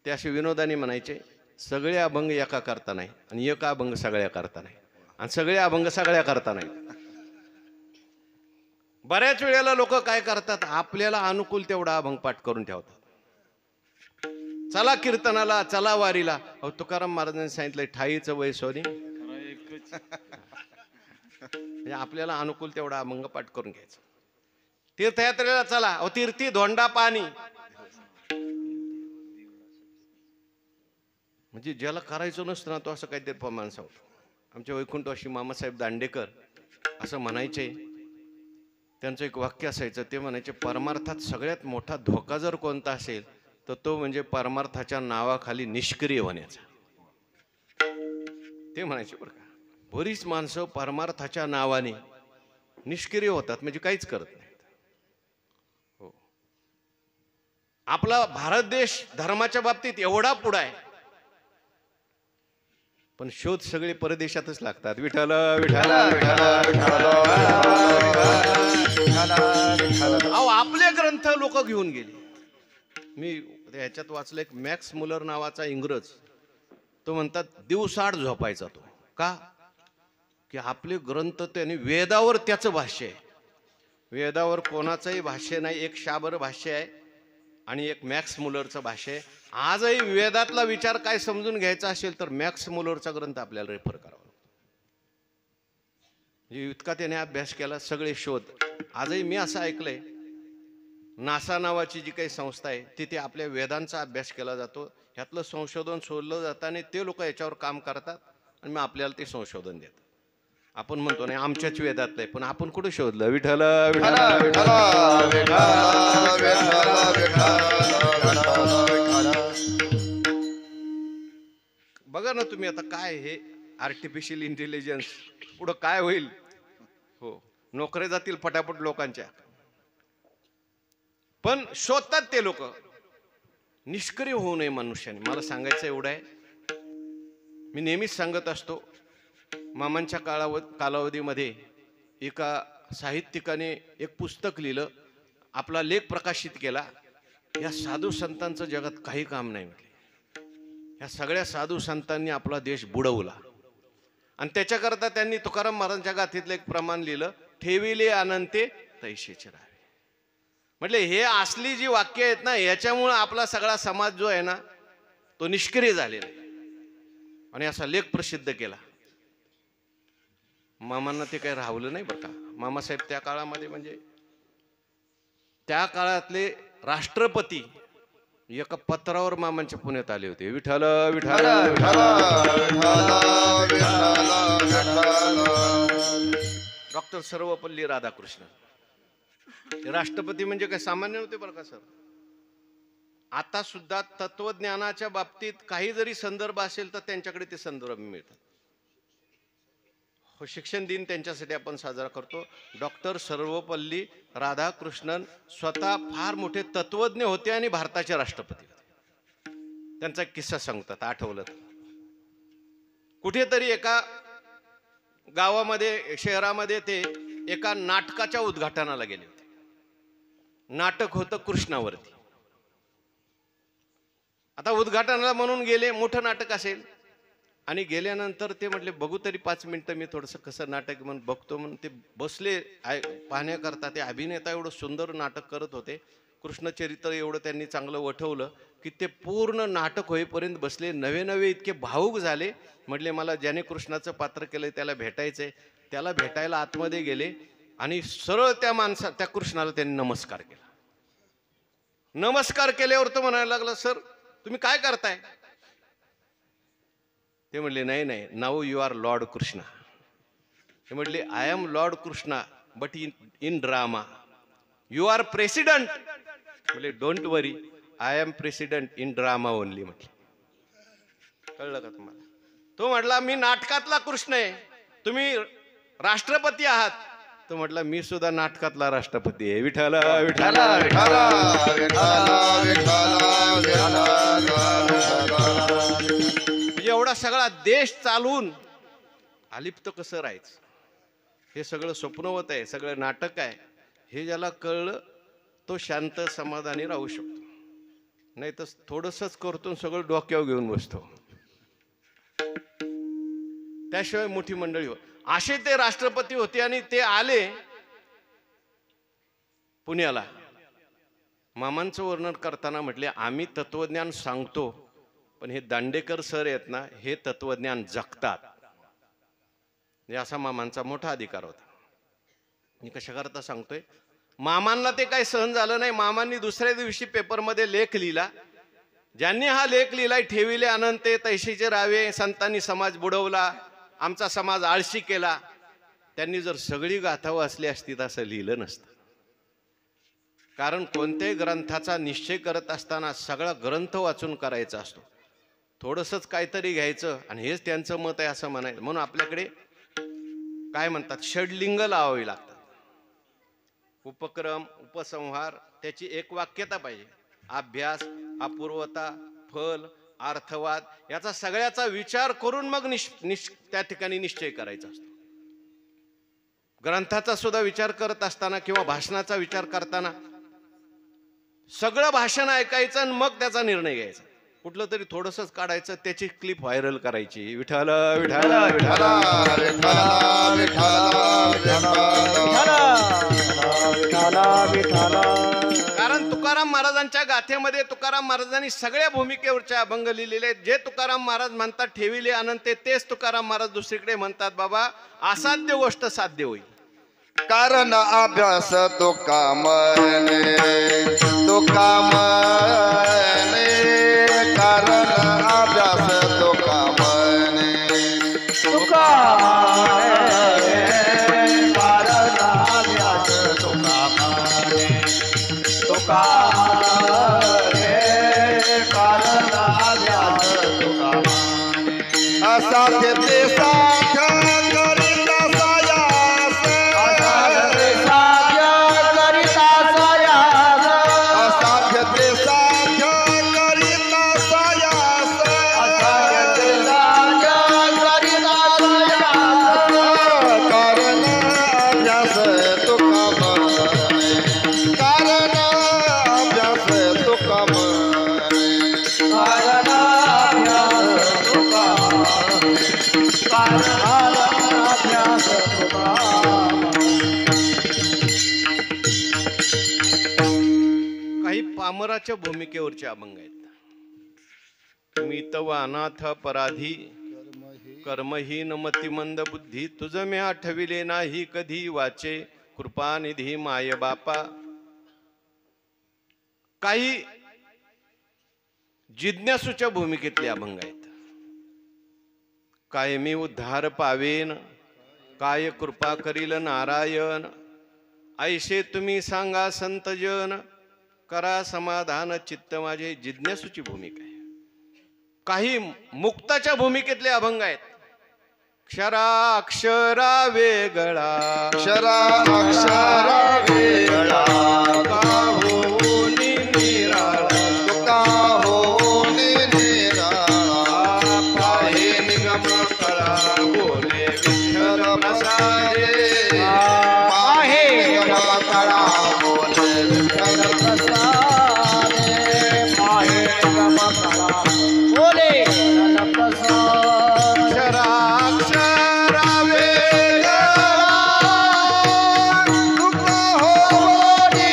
ते असे विनोदाने म्हणायचे सगळे अभंग एका करता नाही आणि एका अभंग सगळ्या करता नाही आणि सगळे अभंग सगळ्या करता नाही बऱ्याच वेळेला लोक काय करतात आपल्याला अनुकूल तेवढा अभंग पाठ करून ठेवतात चला कीर्तनाला चला वारीला तुकाराम महाराजांनी सांगितलंय ठाईचं वय सोनी म्हणजे आपल्याला अनुकूल तेवढा अभंग पाठ करून घ्यायचा तीर्थयात्रेला चला तीर्थी धोंडा पाणी म्हणजे ज्याला करायचं नसतं ना तो असं काहीतरी प्रमाण सांगतो आमचे वैकुंठवासी मामासाहेब दांडेकर असं म्हणायचे त्यांचं एक वाक्य असायचं ते म्हणायचे परमार्थात सगळ्यात मोठा धोका जर कोणता असेल तर तो म्हणजे परमार्थाच्या नावाखाली निष्क्रिय होण्याचा ते म्हणायचे बरं का बरीच माणसं परमार्थाच्या नावाने निष्क्रिय होतात म्हणजे काहीच करत नाहीत हो आपला भारत देश धर्माच्या बाबतीत एवढा पुढा आहे पण शोध सगळे परदेशातच लागतात विठाला विठाला अहो आपले ग्रंथ लोक घेऊन गेले मी ह्याच्यात वाचलं एक मॅक्स मुलर नावाचा इंग्रज तो म्हणतात दिवसाआड झोपायचा तो का की आपले ग्रंथ त्याने वेदावर त्याचं भाष्य आहे. वेदावर कोणाचंही भाष्य नाही. एक शाबर भाष्य आहे आणि एक मॅक्स मुलरचं भाष्य आहे. आजही वेदातला विचार काय समजून घ्यायचा असेल तर मॅक्स मुलरचा ग्रंथ आपल्याला रेफर करावा लागतो. इतका त्याने अभ्यास केला, सगळे शोध. आजही मी असं ऐकलंय, नासा नावाची जी काही संस्था आहे तिथे आपल्या वेदांचा अभ्यास केला जातो. ह्यातलं संशोधन शोधलं जातं आणि ते लोक याच्यावर काम करतात आणि मग आपल्याला ते संशोधन देतात. आपण म्हणतो नाही आमच्याच वेदातलं आहे, पण आपण कुठे शोधलं? विठ्ठल विठ्ठल विठ्ठल. बघा ना तुम्ही आता काय हे आर्टिफिशियल इंटेलिजन्स पुढं काय होईल. हो, नोकऱ्या जातील फटाफट लोकांच्या. पण शोधतात ते लोक. निष्क्रिय होऊ नये मनुष्याने. मला सांगायचं एवढं आहे, मी नेहमीच सांगत असतो, मामांच्या कालावधीमध्ये एका साहित्यिकाने एक पुस्तक लिहिलं, आपला लेख प्रकाशित केला. या साधू संतांचं जगात काही काम नाही म्हटले. या सगळ्या साधू संतांनी आपला देश बुडवला आणि त्याच्याकरता त्यांनी तुकाराम महाराजांच्या गाथीतलं एक प्रमाण लिहिलं, ठेविले अनंते तैसेचे राहावे. म्हटले हे असली जी वाक्य आहेत ना, याच्यामुळे आपला सगळा समाज जो आहे ना तो निष्क्रिय झालेला आहे. आणि असा लेख प्रसिद्ध केला. मामांना ते काही राहवलं नाही बरं का. मामासाहेब त्या काळामध्ये म्हणजे त्या काळातले राष्ट्रपती एका पत्रावर मामांच्या पुण्यात आले होते. विठ्ठल विठ्ठल डॉक्टर सर्वपल्ली राधाकृष्ण. राष्ट्रपती म्हणजे काय सामान्य नव्हते बरं का सर. आता सुद्धा तत्वज्ञानाच्या बाबतीत काही जरी संदर्भ असेल तर त्यांच्याकडे ते संदर्भ मिळतात. हो, शिक्षण दिन त्यांच्यासाठी आपण साजरा करतो. डॉक्टर सर्वपल्ली राधाकृष्णन स्वतः फार मोठे तत्वज्ञ होते आणि भारताचे राष्ट्रपती होते. त्यांचा किस्सा सांगतात, आठवलं तर. कुठेतरी एका गावामध्ये शहरामध्ये ते एका नाटकाच्या उद्घाटनाला गेले होते. नाटक होतं कृष्णावरती. आता उद्घाटनाला म्हणून गेले, मोठं नाटक असेल. आणि गेल्यानंतर ते म्हटले बघू तरी 5 मिनिटं मी थोडंसं कसं नाटक म्हणून बघतो म्हणून ते बसले पाहण्याकरता. ते अभिनेता एवढं सुंदर नाटक करत होते, कृष्णचरित्र एवढं त्यांनी चांगलं वठवलं की ते पूर्ण नाटक होईपर्यंत बसले. नवे नवे इतके भावुक झाले. म्हटले मला ज्याने कृष्णाचं पात्र केलंय त्याला भेटायचंय. त्याला भेटायला आतमध्ये गेले आणि सरळ त्या कृष्णाला त्यांनी नमस्कार केला. नमस्कार केल्यावर तो म्हणायला लागला, सर तुम्ही काय करताय? ते म्हणले नाही नाही, now you are Lord Krishna. ते म्हटले I am Lord Krishna but in drama. You are president. म्हटले don't worry, I am president in drama only. म्हटले कळलं का तुम्हाला? तो म्हटला मी नाटकातला कृष्ण आहे, तुम्ही राष्ट्रपती आहात. तो म्हटला मी सुद्धा नाटकातला राष्ट्रपती आहे. विठ्ठल विठ्ठल एवढा सगळा देश चालवून अलिप्त कसं राहायचं हे सगळं स्वप्नवत आहे, सगळं नाटक आहे. हे ज्याला कळलं तो शांत समाधानी राहू शकतो. नाही तर थोडंसंच करतो सगळं डोक्यावर घेऊन बसतो. त्याशिवाय मोठी मंडळी हो. असे ते राष्ट्रपती होते आणि ते आले पुण्याला. मामांचं वर्णन करताना म्हटले आम्ही तत्वज्ञान सांगतो पण हे दांडेकर सर आहेत ना हे तत्वज्ञान जगतात. असा मामांचा मोठा अधिकार होता. मी कशा करता सांगतोय, मामांना ते काही सहन झालं नाही. मामांनी दुसऱ्या दिवशी पेपरमध्ये लेख लिहिला. ज्यांनी हा लेख लिहिलाय ठेविले अनंते तैसेचे राहावे, संतांनी समाज बुडवला, आमचा समाज आळशी केला, त्यांनी जर सगळी गाथा वाचली असती तर असं लिहिलं नसतं. कारण कोणत्याही ग्रंथाचा निश्चय करत असताना सगळा ग्रंथ वाचून करायचा असतो. थोडंसंच काहीतरी घ्यायचं आणि हेच त्यांचं मत आहे असं म्हणायचं. म्हणून आपल्याकडे काय म्हणतात षडलिंग लावावी लागतात. उपक्रम, उपसंहार, त्याची एक वाक्यता पाहिजे. अभ्यास, अपूर्वता, फल, अर्थवाद याचा सगळ्याचा विचार करून मग त्या ठिकाणी निश्चय करायचा असतो. ग्रंथाचा सुद्धा विचार करत असताना किंवा भाषणाचा विचार करताना सगळं भाषण ऐकायचं आणि मग त्याचा निर्णय घ्यायचा. कुठलं तरी थोडंसंच काढायचं, त्याची क्लिप व्हायरल करायची. विठ्ठल विठ्ठल विठ्ठल. कारण तुकाराम महाराजांच्या गाथेमध्ये तुकाराम महाराजांनी सगळ्या भूमिकेवरच्या अभंग लिहिलेले आहेत. जे तुकाराम महाराज म्हणतात ठेविले अनंत, तेच तुकाराम महाराज दुसरीकडे म्हणतात बाबा असाध्य गोष्ट साध्य होईल. कारण अभ्यास तो कामने कारण अभ्यास तो कामने असाध्य ते साध्य करिता सायास असाध्य ते साध्य करिता सायास कारण अभ्यास तो कामने कारण अभ्यास तो कामने काही पामराच्या भूमिकेवरचे अभंग आहेत. मी तव अनाथ अपराधी कर्महीन मतिमंद बुद्धी, तुझ मी आठविले नाही कधी वाचे कृपानिधी माय बापा. काही जिज्ञासूच्या भूमिकेतले अभंग आहेत. काय मी उद्धार पावेन, काय कृपा करील नारायण, ऐसे तुम्ही सांगा संतजन, करा समाधान चित्त माझे. जिज्ञासूची भूमिका आहे. काही मुक्ताच्या भूमिकेतले अभंग आहेत. क्षराक्षरा वेगळा अक्षरा अक्षरा वेगळा का होनी निराळा, तुका होनी निराळा पाहे निगम कळा बोले विठ्ठल प्रसादे. पाहे गमकळा बोले विठ्ठल क्षराक्षरा वेगळा तुका होनी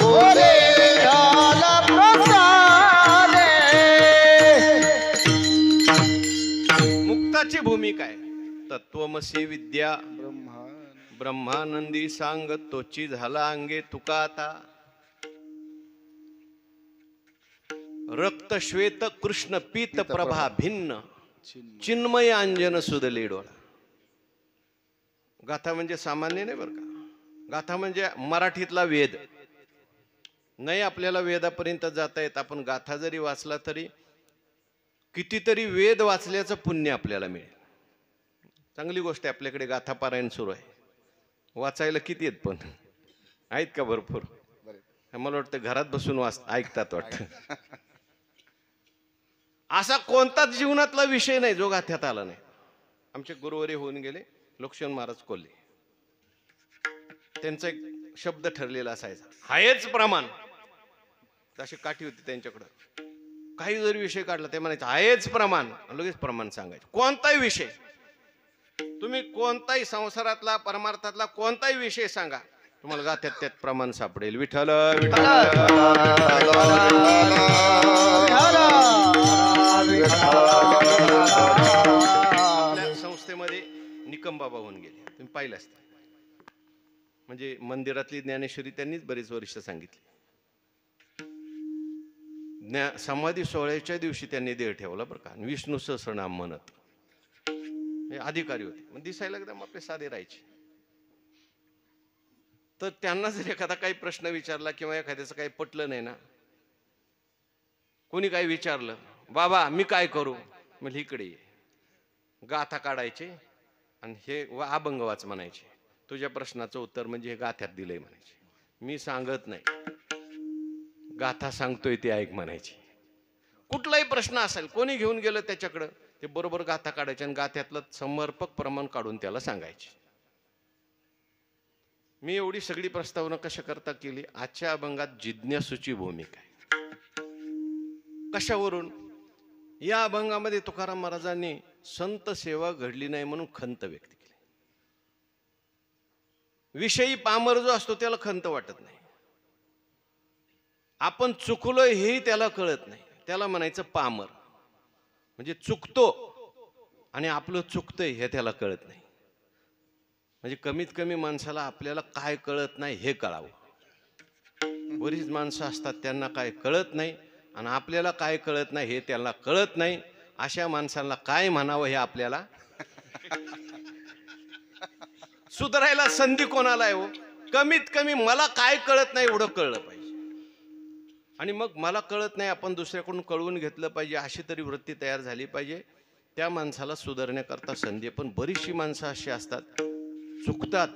बोले विठ्ठल प्रसादे. मुक्ताची भूमिका आहे. तत्वमसी विद्या ब्रह्मानंदी सांग, तोची झाला अंगे तुका आता. रक्त श्वेत कृष्ण पीत प्रभा भिन्न, चिन्मय अंजन सुदले डोळा. गाथा म्हणजे सामान्य नाही बरं का. गाथा म्हणजे मराठीतला वेद नाही. आपल्याला वेदापर्यंत जाता येत. आपण गाथा जरी वाचला तरी कितीतरी वेद वाचल्याचं पुण्य आपल्याला मिळेल. चांगली गोष्ट आहे. आपल्याकडे गाथा पारायण सुरू आहे. वाचायला किती आहेत पण आहेत का? भरपूर. मला वाटतं घरात बसून ऐकतात वाटतं. असा कोणताच जीवनातला विषय नाही जो गाथ्यात आला नाही. आमचे गुरुवारी होऊन गेले लोकशान महाराज कोल्हे. त्यांचा एक शब्द ठरलेला असायचा, हायच प्रमाण. अशी काठी होती त्यांच्याकडं. काही जरी विषय काढला ते म्हणायचं हायच प्रमाण, लगेच प्रमाण सांगायचं. कोणताही विषय तुम्ही, कोणताही संसारातला परमार्थातला कोणताही विषय सांगा, तुम्हाला गाथ्यात त्यात प्रमाण सापडेल. विठ्ठल विठ्ठल. आपल्या संस्थेमध्ये निकम बाबा होऊन गेले, तुम्ही पाहिलं असतं. म्हणजे मंदिरातली ज्ञानेश्वरी त्यांनीच बरेच वर्ष सांगितली. समाधी सोहळ्याच्या दिवशी त्यांनी देह ठेवला बरं का. विष्णू सहस्रनाम म्हणत. अधिकारी होते, मग दिसायला एकदम आपले साधे राहायचे. तर त्यांना जर एखादा काही प्रश्न विचारला किंवा एखाद्याचं काही पटलं नाही ना, कोणी काही विचारलं, बाबा मी काय करू, म्हणजे इकडे ये. गाथा काढायचे आणि हे अभंग वाच म्हणायचे. तुझ्या प्रश्नाचं उत्तर म्हणजे हे गाथ्यात दिलंय म्हणायचे. मी सांगत नाही, गाथा सांगतोय ते ऐक म्हणायची. कुठलाही प्रश्न असेल कोणी घेऊन गेलं त्याच्याकडं, ते बरोबर गाथा काढायचे आणि गाथ्यातलं समर्पक प्रमाण काढून त्याला सांगायचे. मी एवढी सगळी प्रस्तावना कशा करता केली? आजच्या अभंगात जिज्ञासूची भूमिका आहे. कशावरून? या अभंगामध्ये तुकाराम महाराजांनी संत सेवा घडली नाही म्हणून खंत व्यक्त केली. विषयी पामर जो असतो त्याला खंत वाटत नाही. आपण चुकलोय हेही त्याला कळत नाही, त्याला म्हणायचं पामर. म्हणजे चुकतो आणि आपलं चुकतंय हे त्याला कळत नाही. म्हणजे कमीत कमी माणसाला आपल्याला काय कळत नाही हे कळावं. बरीच माणसं असतात त्यांना काय कळत नाही आणि आपल्याला काय कळत नाही हे त्यांना कळत नाही. अशा माणसांना काय म्हणावं हे आपल्याला सुधारायला संधी कोणाला आहे हो? कमीत कमी मला काय कळत नाही एवढं कळलं पाहिजे. आणि मग मला कळत नाही आपण दुसऱ्याकडून कळवून घेतलं पाहिजे अशी तरी वृत्ती तयार झाली पाहिजे. त्या माणसाला सुधारण्याकरता संधी. पण बरीचशी माणसं अशी असतात चुकतात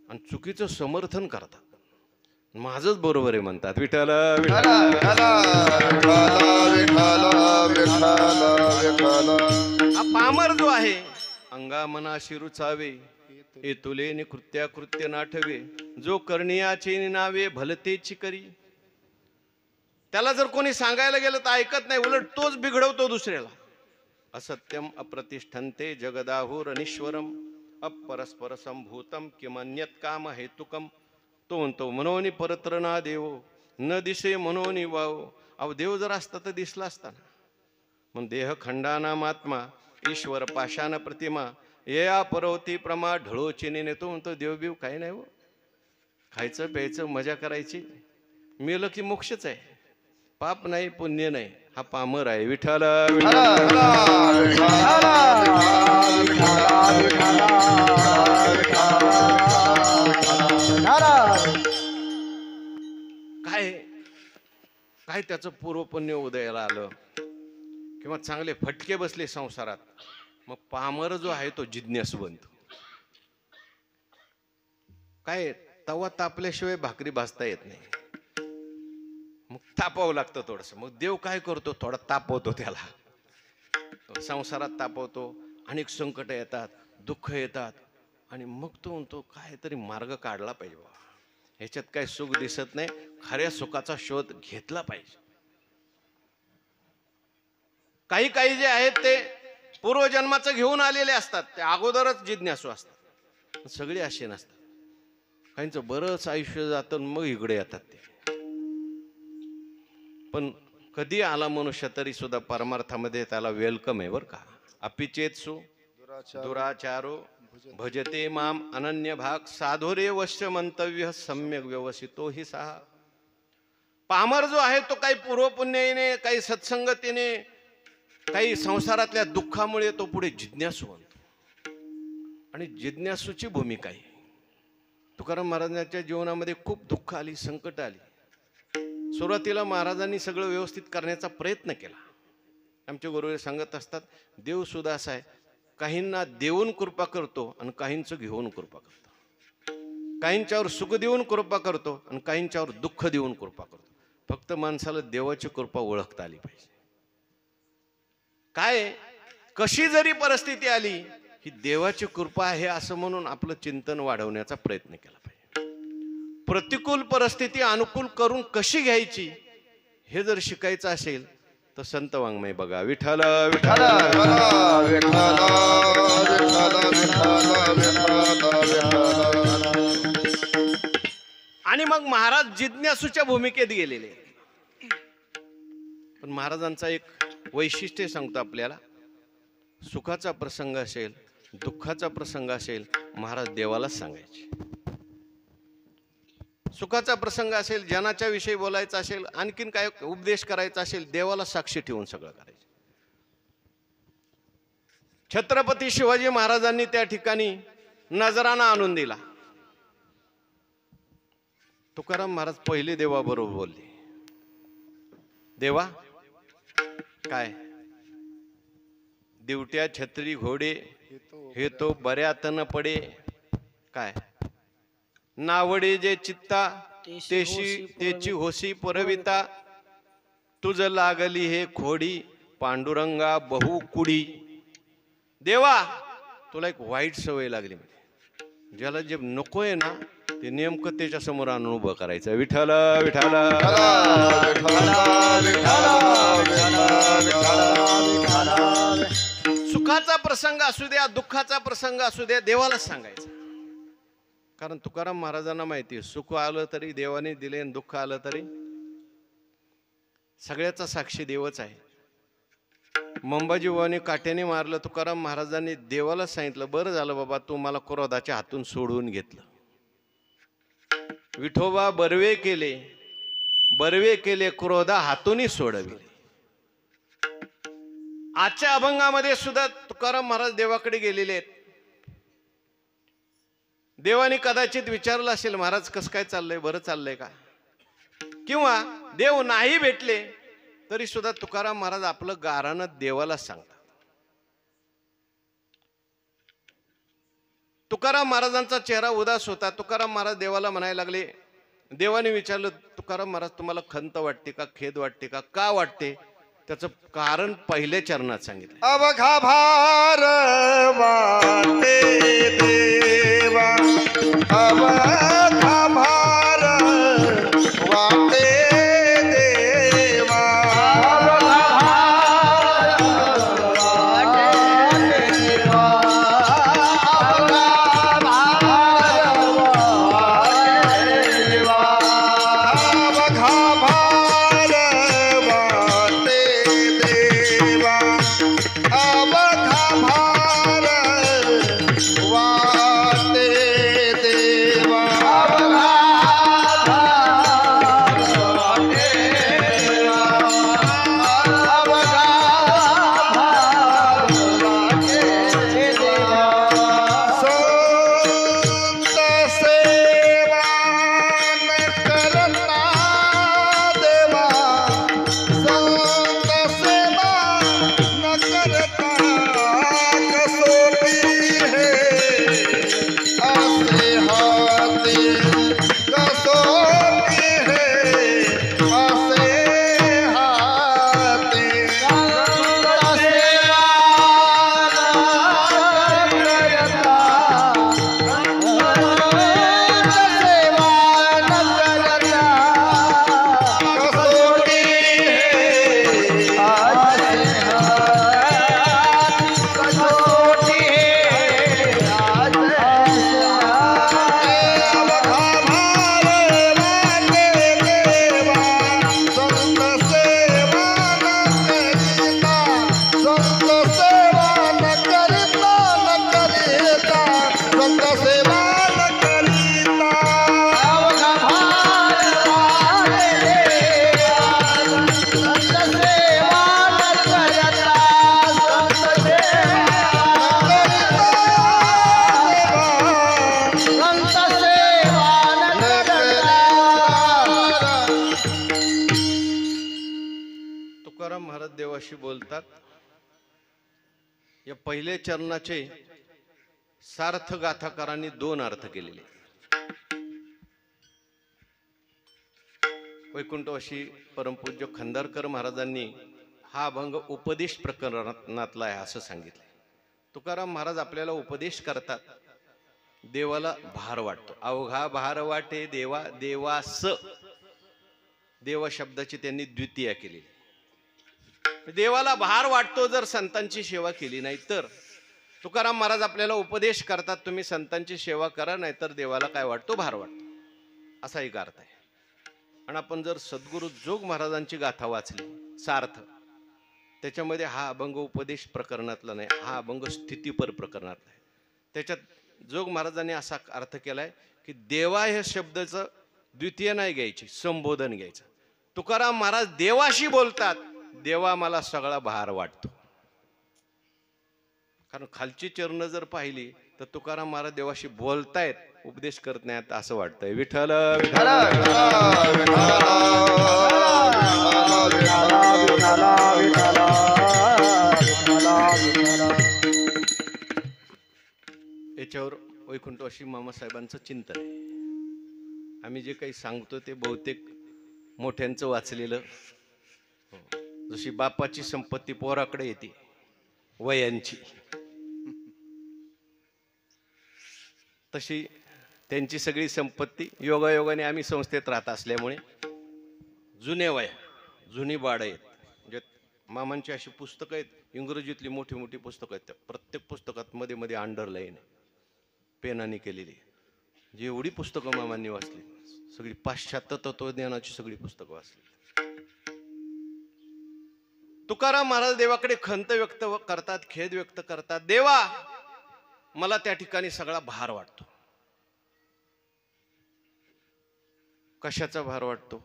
आणि चुकीचं समर्थन करतात. माझंच बरोबर आहे म्हणतात. विठ्ठल विठ्ठल हा पामर जो आहे, अंगा मनाशी रुचावे हे तुले नि कृत्या कृत्य नाठवे, जो करण्याचे नावे भलतेची करी. त्याला जर कोणी सांगायला गेलं तर ऐकत नाही, उलट तोच बिघडवतो दुसऱ्याला. असत्यम अप्रतिष्ठन्ते जगदाहुर अनीश्वरम अपरस्पर संभूतम किमन्यत काम हेतुकम. तो म्हणतो मनोनी परत्र ना देव न दिसे मनोनी वाव. अहो देव जर असता तर दिसला असता ना. मग देह खंडानामात्मा ईश्वर पाषाण प्रतिमा या परवती प्रमा ढळो चिनीने. तो म्हणतो देवबीव काही नाही हो, खायचं प्यायचं मजा करायची, मेलं की मोक्षच आहे, पाप नाही पुण्य नाही. हा पामर आहे. विठ्ठल काय काय त्याचं पूर्वपुण्य उदयाला आलं किंवा चांगले फटके बसले संसारात, मग पामर जो आहे तो जिज्ञासू बनतो. काय तवा तापल्याशिवाय भाकरी भाजता येत नाही, मग तापावं लागतं थोडंसं. मग देव काय करतो, थोडा तापवतो त्याला. संसारात तापवतो, अनेक संकट येतात, दुःख येतात, आणि मग तो म्हणतो काहीतरी मार्ग काढला पाहिजे बाबा, ह्याच्यात काय सुख दिसत नाही, खऱ्या सुखाचा शोध घेतला पाहिजे. काही काही जे आहेत ते पूर्वजन्माचं घेऊन आलेले असतात, ते अगोदरच जिज्ञासू असतात. सगळे असे नसतात. काहींचं बरंच आयुष्य जातं मग इकडे येतात ते. पण कधी आला मनुष्य तरी सुद्धा परमार्थामध्ये त्याला वेलकम आहे बरं का. अपिचेतसु दुराचारो भजते माम अनन्य भाग साधोरे वश्य मंतव्य सम्यक व्यवसितो ही सहा. पामर जो आहे तो काही पूर्वपुण्याने, काही सत्संगतीने, काही संसारातल्या दुःखामुळे तो पुढे जिज्ञासू बनतो. आणि जिज्ञासूची भूमिका आहे. तुकाराम महाराजांच्या जीवनामध्ये खूप दुःख आली, संकट आली. सुरुवातीला महाराजांनी सगळं व्यवस्थित करण्याचा प्रयत्न केला. आमचे गुरुजी सांगत असतात, देव सुद्धा असा आहे, काहींना देऊन कृपा करतो आणि काहींचं घेऊन कृपा करतो. काहींच्यावर सुख देऊन कृपा करतो आणि काहींच्यावर दुःख देऊन कृपा करतो. फक्त माणसाला देवाची कृपा ओळखता आली पाहिजे. काय कशी जरी परिस्थिती आली, ही देवाची कृपा आहे असं म्हणून आपलं चिंतन वाढवण्याचा प्रयत्न केला पाहिजे. प्रतिकूल परिस्थिती अनुकूल करून कशी घ्यायची हे जर शिकायचं असेल तर संत वाङ्मय बघा. विठ्ठल विठ्ठल आणि मग महाराज जिज्ञासूच्या भूमिकेत गेलेले. पण महाराजांचा एक वैशिष्ट्य सांगतो आपल्याला. सुखाचा प्रसंग असेल, दुःखाचा प्रसंग असेल, महाराज देवालाच सांगायचे. सुखाचा प्रसंग असेल, जनाच्या विषयी बोलायचं असेल, आणखीन काय उपदेश करायचा असेल, देवाला साक्षी ठेवून सगळं करायचं. छत्रपती शिवाजी महाराजांनी त्या ठिकाणी नजराना आणून दिला. तुकाराम महाराज पहिले देवाबरोबर बोलले, देवा काय दिवट्या छत्री घोडे हे तो बऱ्यात न पडे. काय नावडे जे चित्ता तेची होसी पुरविता. तुझ लागली हे खोडी पांडुरंगा बहु कुडी. देवा तुला एक वाईट सवय लागली म्हणजे ज्याला जे नकोय ना ते नेमकं त्याच्या समोर आणून उभं करायचं. विठ्ठल विठ्ठल सुखाचा प्रसंग असू द्या दुःखाचा प्रसंग असू द्या देवालाच सांगायचं. कारण तुकाराम महाराजांना माहिती आहे सुख आलं तरी देवाने दिले आणि दुःख आलं तरी सगळ्याचा साक्षी देवच आहे. मंबाजीबाने काट्याने मारलं तुकाराम महाराजांनी देवाला सांगितलं बरं झालं बाबा तू मला क्रोधाच्या हातून सोडवून घेतलं. विठोबा बरवे केले क्रोधा हातूनही सोडविले. आजच्या अभंगामध्ये सुद्धा तुकाराम महाराज देवाकडे गेलेले आहेत. देवाने कदाचित विचारलं असेल महाराज कसं काय चाललंय बरं चाललंय का. किंवा देव नाही भेटले तरी सुद्धा तुकाराम महाराज आपलं गारानं देवाला सांगतात. तुकाराम महाराजांचा चेहरा उदास होता. तुकाराम महाराज देवाला म्हणायला लागले. देवाने विचारलं तुकाराम महाराज तुम्हाला खंत वाटते का खेद वाटते का वाटते. त्याचं कारण पहिल्या चरणात सांगितलं. अवघा भार वाटे देवा अवघा भार वाटे देवा. देवाशी बोलतात. या पहिल्या चरणाचे सार्थ गाथाकारांनी दोन अर्थ केलेले. वैकुंठवासी परमपूज्य खंदारकर महाराजांनी हा अभंग उपदेश प्रकरणातला आहे असं सांगितलं. तुकाराम महाराज आपल्याला उपदेश करतात. देवाला भार वाटतो. अवघा भार वाटे देवा देवास. देवा शब्दाची त्यांनी द्वितीया केली. देवाला भार वाटतो जर संतांची सेवा केली नाही तर. तुकाराम महाराज आपल्याला उपदेश करतात तुम्ही संतांची सेवा करा नाहीतर देवाला काय वाटतो भार वाटतो असा एक अर्थ आहे. आणि आपण जर सद्गुरु जोग महाराजांची गाथा वाचली सार्थ त्याच्यामध्ये हा अभंग उपदेश प्रकरणातला नाही, हा अभंग स्थितीपर प्रकरणातला आहे. त्याच्यात जोग महाराजांनी असा अर्थ केलाय की देवा हे शब्दाचं द्वितीय नाही घ्यायची, संबोधन घ्यायचं. तुकाराम महाराज देवाशी बोलतात. देवा मला सगळा भार वाटतो. कारण खालची चरण जर पाहिली तर तुकाराम महाराज देवाशी बोलतायत, उपदेश करत नाहीत असं वाटतंय. विठ्ठल विठ्ठल विठ्ठल विठ्ठल विठ्ठल विठ्ठल विठ्ठल याच्यावर वैकुंठवासी मामासाहेबांचं चिंतन आहे. आम्ही जे काही सांगतो ते बहुतेक मोठ्यांचं वाचलेलं. जशी बापाची संपत्ती पोराकडे येते वयांची, तशी त्यांची सगळी संपत्ती योगायोगाने आम्ही संस्थेत राहत असल्यामुळे जुने वया, जुनी बाळं आहेत. म्हणजे मामांची अशी पुस्तकं आहेत, इंग्रजीतली मोठी मोठी पुस्तकं आहेत. त्या प्रत्येक पुस्तकात मध्ये मध्ये अंडरलाईन आहे, पेनाने केलेली. जी एवढी पुस्तकं मामांनी वाचली, सगळी पाश्चात्य तत्वज्ञानाची सगळी पुस्तकं वाचली. तुकाराम महाराज देवाकडे खंत व्यक्त करतात, खेद व्यक्त करतात. देवा, मला त्या ठिकाणी सगळा भार वाटतो. कशाचा भार वाटतो,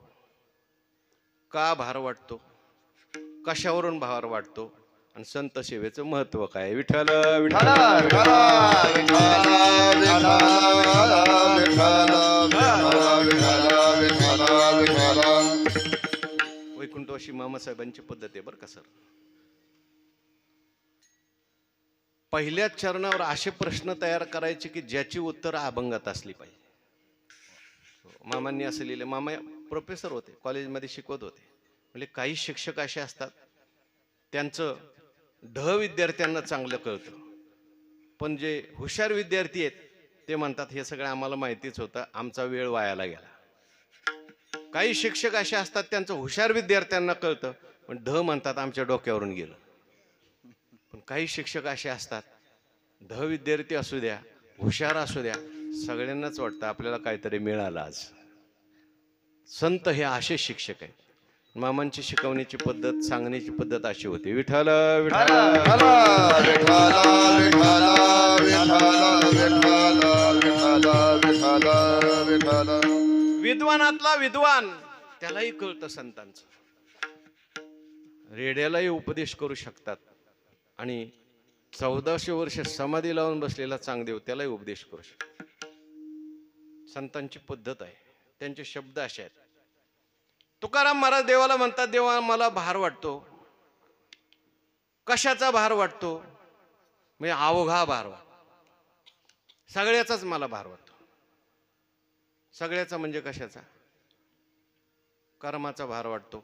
का भार वाटतो, कशावरून भार वाटतो, आणि संत सेवेचं महत्व काय? विठ्ठल विठ्ठल वैकुंठवासी मामासाहेबांची पद्धत आहे बरं का सर. पहिल्याच चरणावर असे प्रश्न तयार करायचे की ज्याची उत्तर अभंगात असली पाहिजे. मामांनी असं लिहिले. मामा प्रोफेसर होते, कॉलेजमध्ये शिकवत होते. म्हणजे काही शिक्षक असे असतात, त्यांचं विद्यार्थ्यांना चांगलं कळतं, पण जे हुशार विद्यार्थी आहेत ते म्हणतात हे सगळं आम्हाला माहितीच होतं, आमचा वेळ वायाला गेला. काही शिक्षक असे असतात, त्यांचं हुशार विद्यार्थ्यांना कळतं, पण म्हणतात आमच्या डोक्यावरून गेलं. पण काही शिक्षक असे असतात, विद्यार्थी असू द्या, हुशार असू द्या, सगळ्यांनाच वाटतं आपल्याला काहीतरी मिळालं आज. संत हे असे शिक्षक आहेत. मामांची शिकवण्याची पद्धत, सांगण्याची पद्धत अशी होती. विठ्ठल विठ्ठल विद्वानातला विद्वान, त्यालाही कळतं संतांचं. रेड्यालाही उपदेश करू शकतात, आणि 1400 वर्ष समाधी लावून बसलेला चांगदेव त्यालाही उपदेश करू शकतात. संतांची पद्धत आहे, त्यांचे शब्द असे आहेत. तुकाराम महाराज देवाला म्हणतात, देवा मला भार वाटतो. कशाचा भार वाटतो? म्हणजे अवघा भार वाटतो, सगळ्याचाच मला भार वाटतो. सगळ्याचा म्हणजे कशाचा? कर्माचा भार वाटतो,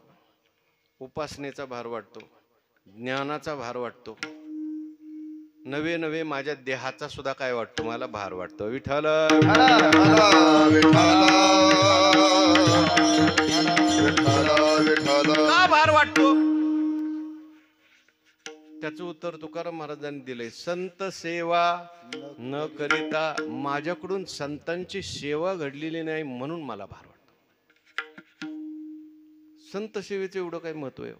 उपासनेचा भार वाटतो, ज्ञानाचा भार वाटतो, नवे नवे माझ्या देहाचा सुद्धा काय वाटतो, मला भार वाटतो. विठ्ठल का भार वाटतो? त्याचं उत्तर तुकाराम महाराजांनी दिलंय. संत सेवा न करिता, माझ्याकडून संतांची सेवा घडलेली नाही म्हणून मला भार वाटतो. संत सेवेचं एवढं काय महत्व आहे?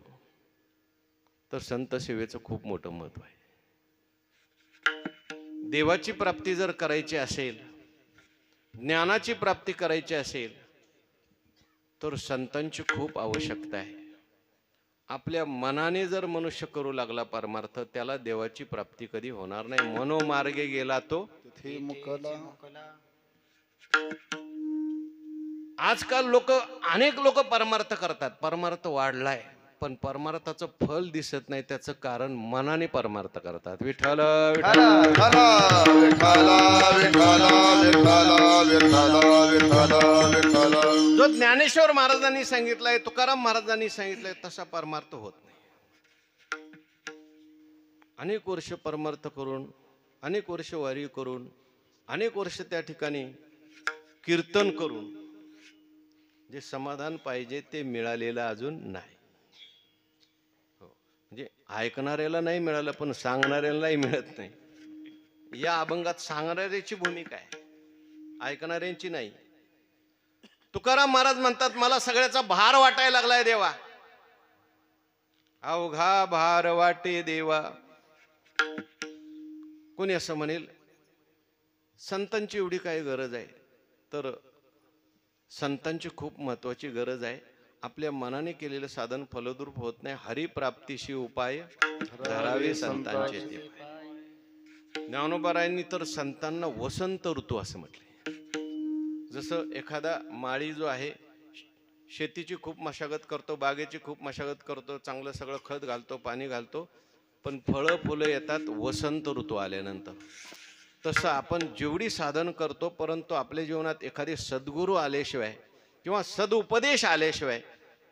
तर संत सेवेचं खूप मोठं महत्व आहे. देवाची प्राप्ती जर करायची असेल, ज्ञानाची प्राप्ती करायची असेल, तर संतांची खूप आवश्यकता आहे. आपल्या मनाने जर मनुष्य करू लागला परमार्थ, त्याला देवाची प्राप्ती कधी होणार नाही. मनोमार्गे गेला तो आजकाल अनेक लोक परमार्थ करतात, परमार्थ वाढलाय, पण परमार्थाचं फल दिसत नाही. त्याचं कारण मनाने परमार्थ करतात. विठ्ठल जो ज्ञानेश्वर महाराजांनी सांगितलाय, तुकाराम महाराजांनी सांगितलंय, तसा परमार्थ होत नाही. अनेक वर्ष परमार्थ करून, अनेक वर्ष वारी करून, अनेक वर्ष त्या ठिकाणी कीर्तन करून जे समाधान पाहिजे ते मिळालेलं अजून नाही. म्हणजे ऐकणाऱ्याला नाही मिळालं, पण सांगणाऱ्यालाही मिळत नाही. या अभंगात सांगणाऱ्याची भूमिका आहे, ऐकणाऱ्यांची नाही. तुकाराम महाराज म्हणतात, मला सगळ्याचा भार वाटायला लागलाय देवा. अवघा भार वाटे देवा. कोणी असं म्हणेल संतांची एवढी काय गरज आहे? तर संतांची खूप महत्वाची गरज आहे. आपल्या मनाने केलेलं साधन फलद्रूप होत नाही. हरिप्राप्तीशी उपाय धरावे संतांचे ते. ज्ञानोबारायांनी तर संतांना वसंत ऋतू असं म्हटले. जसं एखादा माळी जो आहे, शेतीची खूप मशागत करतो, बागेची खूप मशागत करतो, चांगलं सगळं खत घालतो, पाणी घालतो, पण फळं फुलं येतात वसंत ऋतू आल्यानंतर. तसं आपण जेवढी साधन करतो, परंतु आपल्या जीवनात एखादे सद्गुरू आल्याशिवाय किंवा सदुपदेश आल्याशिवाय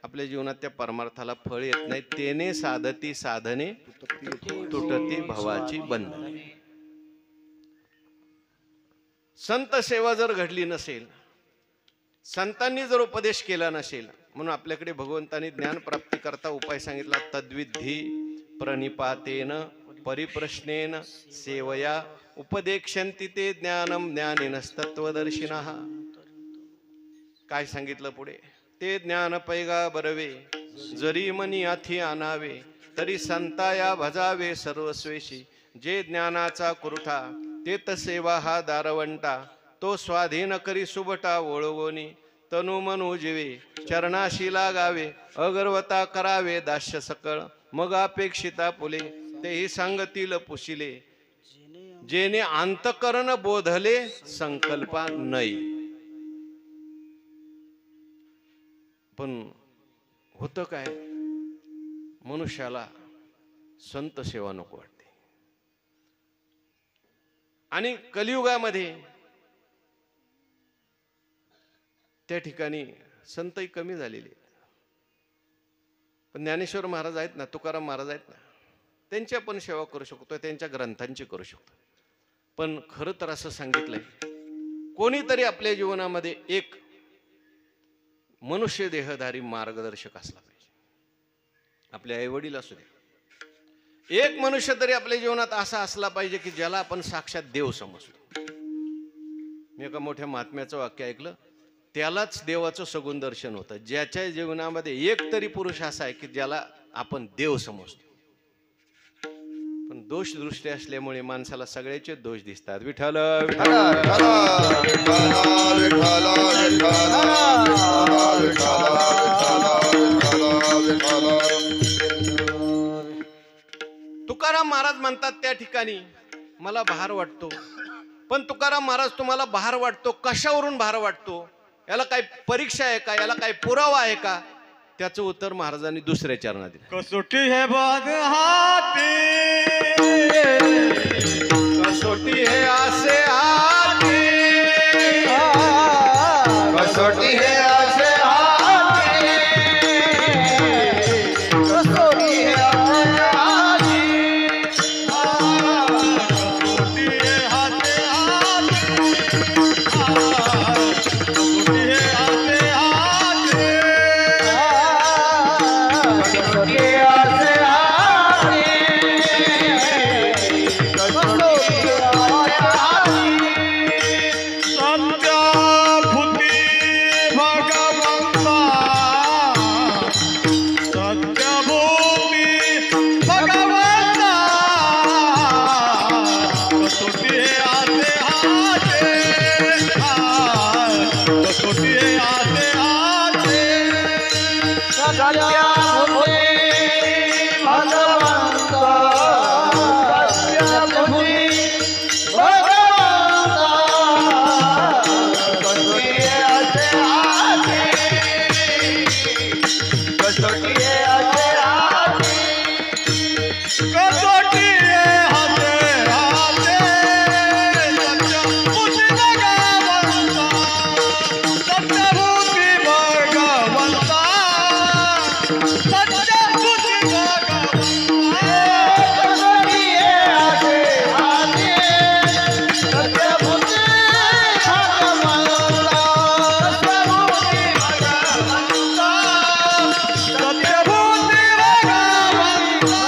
आपल्या जीवनात त्या परमार्थाला फळ येत नाही. तेने साधती साधने तुटती भवाची बंधने. संत सेवा जर घडली नसेल, संतांनी जर उपदेश केला नसेल, म्हणून आपल्याकडे भगवंतांनी ज्ञान प्राप्ती करता उपाय सांगितला. तद्विधी प्रणिपातेन परिप्रश्नेन सेवया उपदेक्षन्ति ते ज्ञानम ज्ञानिनस्तत्वदर्शिनः. काय सांगितलं पुढे? ते ज्ञान पैगा बरवे जरी मनी आथी आणावे तरी संताया भजावे सर्वस्वेशी. जे ज्ञानाचा कुरुठा ते सेवा हा दारवंटा. तो स्वाधीन करी सुबटा ओळगोनी तनु मनु जीवे चरणाशी लागावे. अगर्वता करावे दास्य सकळ मग अपेक्षिता फुले तेही सांगतील पुशिले. जेने अंतकरण बोधले संकल्पा नाही. पण होतं काय, मनुष्याला संत सेवा नको वाटते. आणि कलियुगामध्ये त्या ठिकाणी संतही कमी झालेले. पण ज्ञानेश्वर महाराज आहेत ना, तुकाराम महाराज आहेत ना, त्यांची आपण सेवा करू शकतो, त्यांच्या ग्रंथांची करू शकतो. पण खरं तर असं सांगितलंय, कोणीतरी आपल्या जीवनामध्ये एक मनुष्य देहधारी मार्गदर्शक असला पाहिजे. आपले आई वडील असू दे, एक मनुष्य तरी आपल्या जीवनात असा असला पाहिजे की ज्याला आपण साक्षात देव समजतो. मी एका मोठ्या महात्म्याचं वाक्य ऐकलं, त्यालाच देवाचं सगुण दर्शन होतं. ज्याच्या जीवनामध्ये एक तरी पुरुष असा आहे की ज्याला आपण देव समजतो. पण दोष दृष्टी असल्यामुळे माणसाला सगळ्याचे दोष दिसतात. विठ्ठल विठ्ठल तुकाराम महाराज म्हणतात त्या ठिकाणी मला भार वाटतो. पण तुकाराम महाराज, तुम्हाला भार वाटतो कशावरून भार वाटतो? याला काही परीक्षा आहे का? याला काही पुरावा आहे का? त्याचं उत्तर महाराजांनी दुसऱ्या चरणात दिलं. कसोटी है बाग हाती, कसोटी है आसे आती, कसोटी है आसे आती, कसोटी है आसे आती, कसोटी है हाथे हाथे, कसोटी है हाथे हाथे, कसोटी है आसे आती, कसोटी है आसे सत्याभूती भगवंता, सत्याभूती भगवंता, कसोटी है हाथे हाथे, कसोटी है हाथे हाथे. सत्याभूती भगवंता, सत्याभूती भगवंता, कसोटी है आसे आती, कसोटी है आसे आती, कसोटी है हाथे हाथे, सत्याभूती भगवंता, सत्याभूती भगवंता, सत्याभूती भगवंता. कसोटी है आसे आते, सत्याभूती भगवंता, सत्याभूती भगवंता, सत्याभूती भगवंता.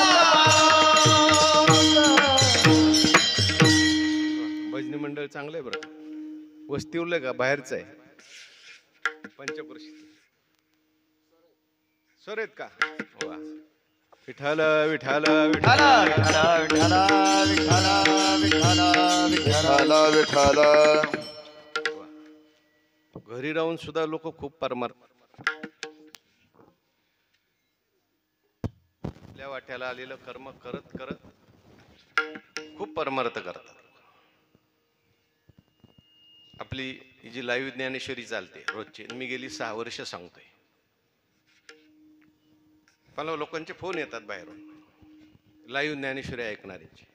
भजनी मंडळ चांगलं आहे बरं. वस्तीवरलं का बाहेरचं आहे? पंचकृषी सर आहेत का? वा. विठ्ठल विठ्ठल विठ्ठल. विठाला विठाला. घरी राहून सुद्धा लोक खूप परमार्थ आपल्या वाट्याला आलेलं कर्म करत करत खूप परमार्थ करतात. आपली जी लाईव्ह ज्ञानेश्वरी चालते रोजची, मी गेली 6 वर्ष सांगतोय. मला लोकांचे फोन येतात बाहेरून लाईव्ह ज्ञानेश्वरी ऐकणाऱ्यांचे.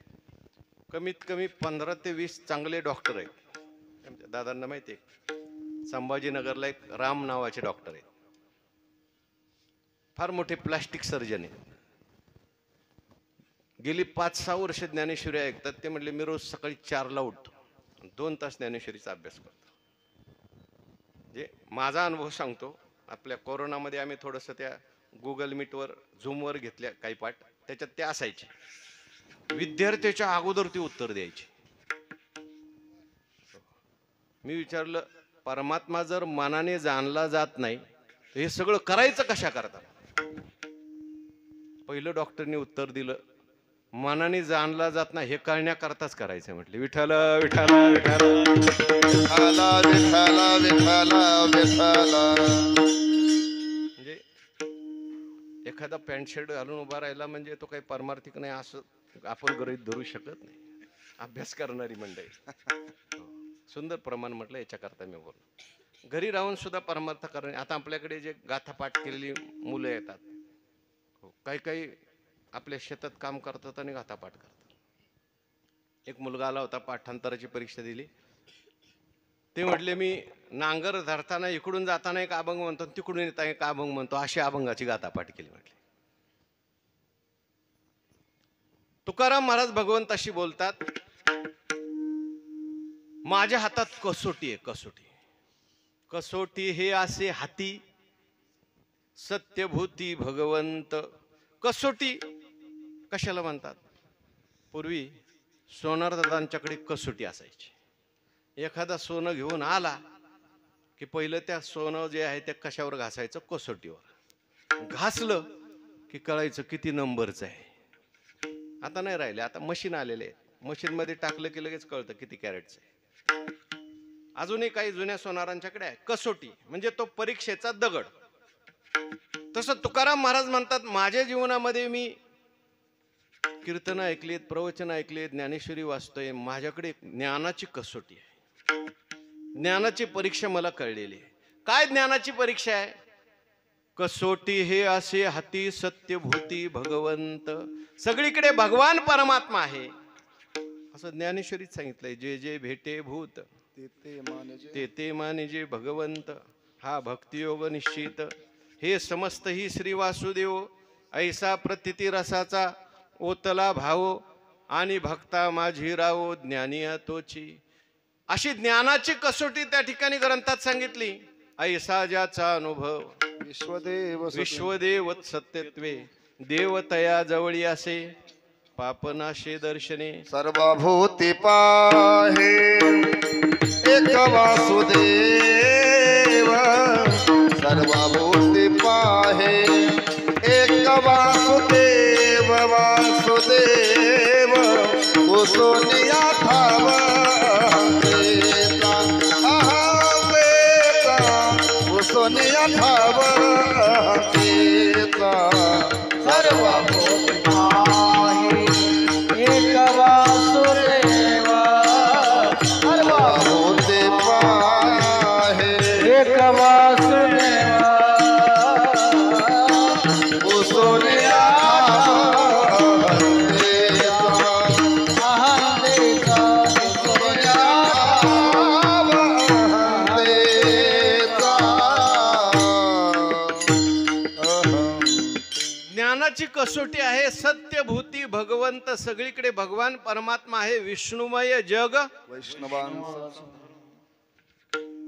कमीत कमी 15 ते 20 चांगले डॉक्टर आहेत. आमच्या दादांना माहिती आहे, संभाजीनगरला एक राम नावाचे डॉक्टर आहेत, फार मोठे प्लास्टिक सर्जन आहेत. गेली 5-6 वर्ष ज्ञानेश्वरी ऐकतात. ते म्हटले मी रोज सकाळी 4ला उठतो, 2 तास ज्ञानेश्वरीचा अभ्यास करतो. जे माझा अनुभव सांगतो. आपल्या कोरोनामध्ये आम्ही थोडंसं त्या गुगल मीटवर झूमवर घेतल्या काही पाठ, त्याच्यात ते असायचे. विद्यार्थ्याच्या अगोदर ती उत्तर द्यायची. मी विचारलं, परमात्मा जर मनाने जाणला जात नाही तर हे सगळं करायचं कशा करता? पहिलं डॉक्टरने उत्तर दिलं, मनाने जाणला जात नाही हे कळण्याकरताच करायचं. म्हटले विठ्ठल विठ्ठल विठ्ठल विठ्ठला विठ्ठला विठ्ठला विठ्ठला. म्हणजे एखादा पॅन्ट शर्ट घालून उभा राहिला म्हणजे तो काही परमार्थिक नाही असं आपण गृहीत धरू शकत नाही. अभ्यास करणारी मंडळी. सुंदर प्रमाण म्हटलं याच्याकरता मी बोललो. घरी राहून सुद्धा परमार्थ करणे. आता आपल्याकडे जे गाथा पाठ केलेली मुलं येतात, काही काही आपल्या शेतात काम करतात आणि गाथा पाठ करतात. एक मुलगा आला होता, पाठांतराची परीक्षा दिली. ते म्हटले मी नांगर धरताना इकडून जाताना एक अभंग म्हणतो, तिकडून येताना एक अभंग म्हणतो, अशी अभंगाची गाथा पाठ केली. म्हटले तुकाराम महाराज भगवंताशी बोलतात, माझ्या हातात कसोटी आहे. कसोटी कसोटी हे असे हाती सत्यभूती भगवंत. कसोटी कशाला म्हणतात? पूर्वी सोनार दादांच्याकडे कसोटी असायची. एखादा सोनं घेऊन आला की पहिलं त्या सोनं जे आहे ते कशावर घासायचं? कसोटीवर. घासलं की कळायचं किती नंबरचं आहे. आता नाही राहिले, आता मशीन आलेले आहेत. मशीन मध्ये टाकलं की लगेच कळतं किती कॅरेटचं आहे. अजूनही काही जुन्या सोनारांच्याकडे आहे कसोटी, म्हणजे तो परीक्षेचा दगड. तसं तुकाराम महाराज म्हणतात, माझ्या जीवनामध्ये मी कीर्तन ऐकलीत, प्रवचन ऐकले, ज्ञानेश्वरी वाचतोय, माझ्याकडे ज्ञानाची कसोटी आहे. ज्ञानाची परीक्षा मला कळलेली आहे. काय ज्ञानाची परीक्षा आहे? कसोटी हे असे हाती सत्यभूती भगवंत. सगळीकडे भगवान परमात्मा आहे असं ज्ञानेश्वरीत सांगितलंय. जे जे भेटे भूत ते ते मानिजे भगवंत. हा भक्तियोग निश्चित. हे समस्त ही श्री वासुदेव. ऐसा प्रतिती रसाचा ओतला भाव. आणि भक्ता माझी राव ज्ञानी तोची. अशी ज्ञानाची कसोटी त्या ठिकाणी ग्रंथात सांगितली. ऐसा ज्याचा अनुभव विश्वदेव सत्यत्वे. देवतया जवळी असे पापनाशे दर्शने. सर्वभूती पाहे एक वासुदेव. सर्वभूती पाहे एक वासुदेव. वासुदेव उसोनिया ठाव उसोनिया ठाव सर्वभूत पाहे एक वासुदेव. सर्वभूती पाहे एक वासुदेव उसोनिया ज्ञानाची कसोटी आहे सत्यभूती भगवंत. सगळीकडे भगवान परमात्मा आहे. विष्णुमय जग वैष्णवांचा.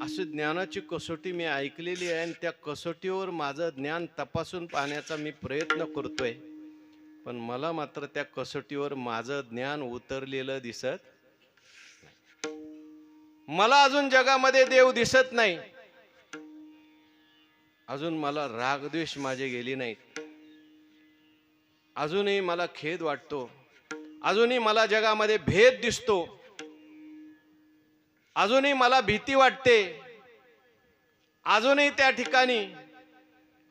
अशी ज्ञानाची कसोटी मी ऐकलेली आहे आणि त्या कसोटीवर माझं ज्ञान तपासून पाहण्याचा मी प्रयत्न करतोय. पण मला मात्र त्या कसोटीवर माझं ज्ञान उतरलेलं दिसत नाही. मला अजून जगामध्ये देव दिसत नाही. अजून मला रागद्वेष माझे गेली नाहीत. अजूनही मला खेद वाटतो. अजूनही मला जगामध्ये भेद दिसतो. अजूनही मला भीती वाटते. अजूनही त्या ठिकाणी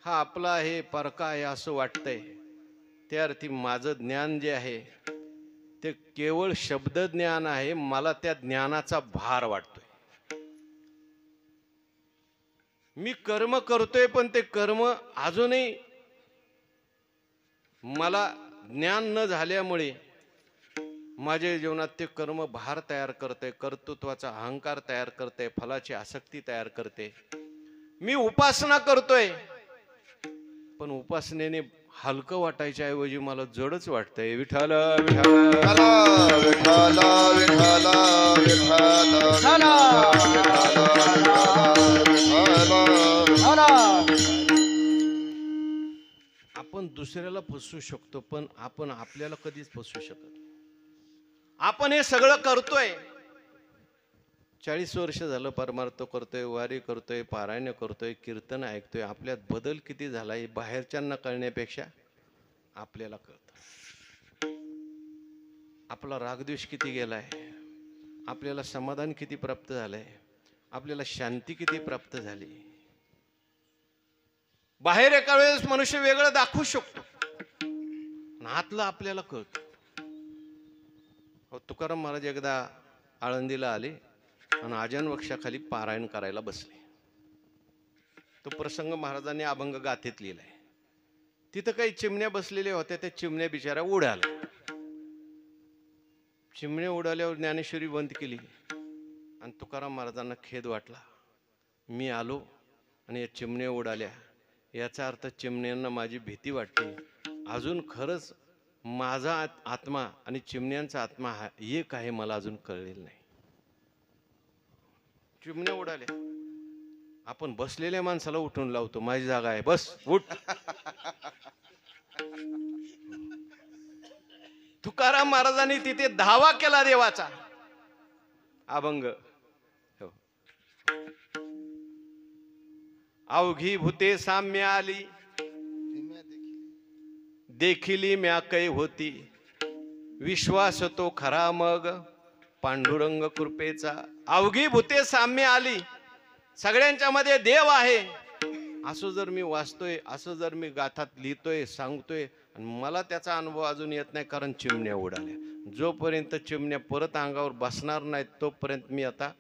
हा आपला आहे परका आहे असं वाटतंय. त्या अर्थी माझं ज्ञान जे आहे ते केवळ शब्द ज्ञान आहे. मला त्या ज्ञानाचा भार वाटतोय. मी कर्म करतोय पण ते कर्म अजूनही मला ज्ञान न झाल्यामुळे माझ्या जीवनात ते कर्म भार तयार करते, कर्तृत्वाचा अहंकार तयार करते, फलाची आसक्ती तयार करते. मी उपासना करतोय, पण उपासनेने हलकं वाटायच्या ऐवजी मला जडच वाटतंय. विठ्ठल विठ्ठल विठ्ठल विठ्ठल विठ्ठल आपण दुसऱ्याला फसवू शकतो, पण आपण आपल्याला कधीच फसवू शकत. आपण हे सगळं करतोय, 40 वर्ष झालं परमार्थ करतोय, वारी करतोय, पारायण करतोय, कीर्तन ऐकतोय. आपल्यात बदल किती झालाय बाहेरच्यांना कळण्यापेक्षा आपल्याला कळतं. आपला रागद्वेष किती गेलाय, आपल्याला समाधान किती प्राप्त झालंय, आपल्याला शांती किती प्राप्त झाली. बाहेर एका वेळेस मनुष्य वेगळं दाखवू शकतो, आतलं आपल्याला कळतं. तुकाराम महाराज एकदा आळंदीला आले आणि आजन वृक्षाखाली पारायण करायला बसले. तो प्रसंग महाराजांनी अभंग गाथेत लिहिलाय. तिथं काही चिमण्या बसलेल्या होत्या, त्या चिमण्या बिचाऱ्या उडाल्या. चिमण्या उडाल्यावर ज्ञानेश्वरी बंद केली आणि तुकाराम महाराजांना खेद वाटला. मी आलो आणि या चिमण्या उडाल्या, याचा अर्थ चिमण्यांना माझी भीती वाटते. अजून खरंच माझा आत्मा आणि चिमण्यांचा आत्मा हा एक आहे, मला अजून कळलेलं नाही. चिमण्या उडाल्या, आपण बसलेल्या माणसाला उठून लावतो, माझी जागा आहे, बस उठ. तुकाराम महाराजांनी तिथे धावा केला देवाचा. अभंग अवघी भूते साम्य आली, देखिली म्या कै होती, विश्वास तो खरा मग पांडुरंग कृपेचा. अवघी भूते साम्य आली, सगळ्यांच्या मध्ये देव आहे असं जर मी वाचतोय, असं जर मी गाथात लिहितोय, सांगतोय, आणि मला त्याचा अनुभव अजून येत नाही, कारण चिमण्या उडाल्या. जोपर्यंत चिमण्या परत अंगावर बसणार नाहीत तोपर्यंत मी आता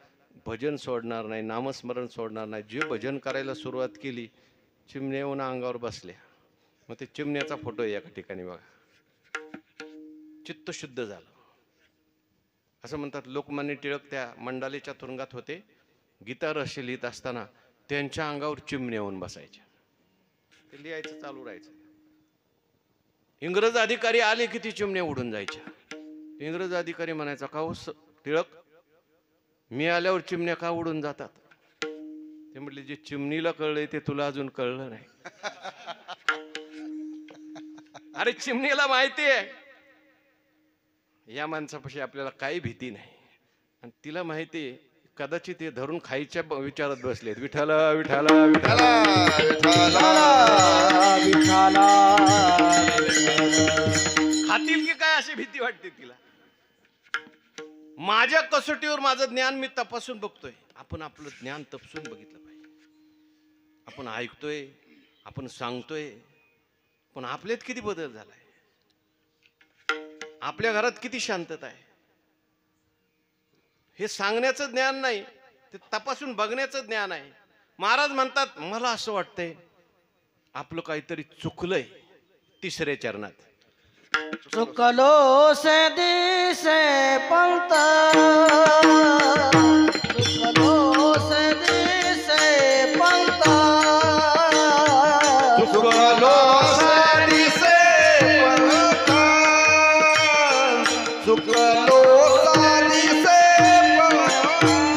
भजन सोडणार नाही, नामस्मरण सोडणार नाही. जे भजन करायला सुरुवात केली, चिमण्या येऊन अंगावर बसल्या. मग ते चिमण्याचा फोटो एका ठिकाणी बघा. चित्त शुद्ध झालं. असं म्हणतात लोकमान्य टिळक त्या मंडालेच्या तुरुंगात होते. गीता रहस्य लिहित असताना त्यांच्या अंगावर चिमण्या येऊन बसायच्या. ते लिहायचं चालू राहायचं. इंग्रज अधिकारी आले की ती चिमण्या उडून जायच्या. इंग्रज अधिकारी म्हणायचा, का हो टिळक, मी आल्यावर चिमण्या का उडून जातात? ते म्हटले, जे चिमणीला कळलंय ते तुला अजून कळलं नाही. अरे चिमणीला माहिती आहे या माणसापाशी आपल्याला काही भीती नाही, आणि तिला माहिती आहे कदाचित ते धरून खायच्या विचारात बसलेत. विठ्ठल विठ्ठल विठ्ठल खातील की काय अशी भीती वाटते तिला. माझ्या कसोटीवर माझं ज्ञान मी तपासून बघतोय. आपण आपलं ज्ञान तपासून बघितलं पाहिजे. आपण ऐकतोय, आपण सांगतोय, पण आपल्यात किती बदल झालाय, आपल्या घरात किती शांतता आहे, हे सांगण्याचं ज्ञान नाही, ते तपासून बघण्याचं ज्ञान आहे. महाराज म्हणतात, मला असं वाटतंय आपलं काहीतरी चुकलंय. तिसऱ्या चरणात, चुकलो से दिसे पंत, चुकलो से दिसे पंत, चुकलो सारी से पंथ, चुकलो सारी से पंथ,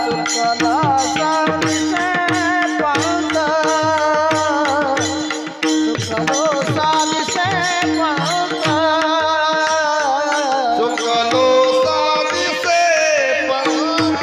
चुकला सारी से पंत, चुकलो सारी से पंत, चुकलो सारी से पंथ,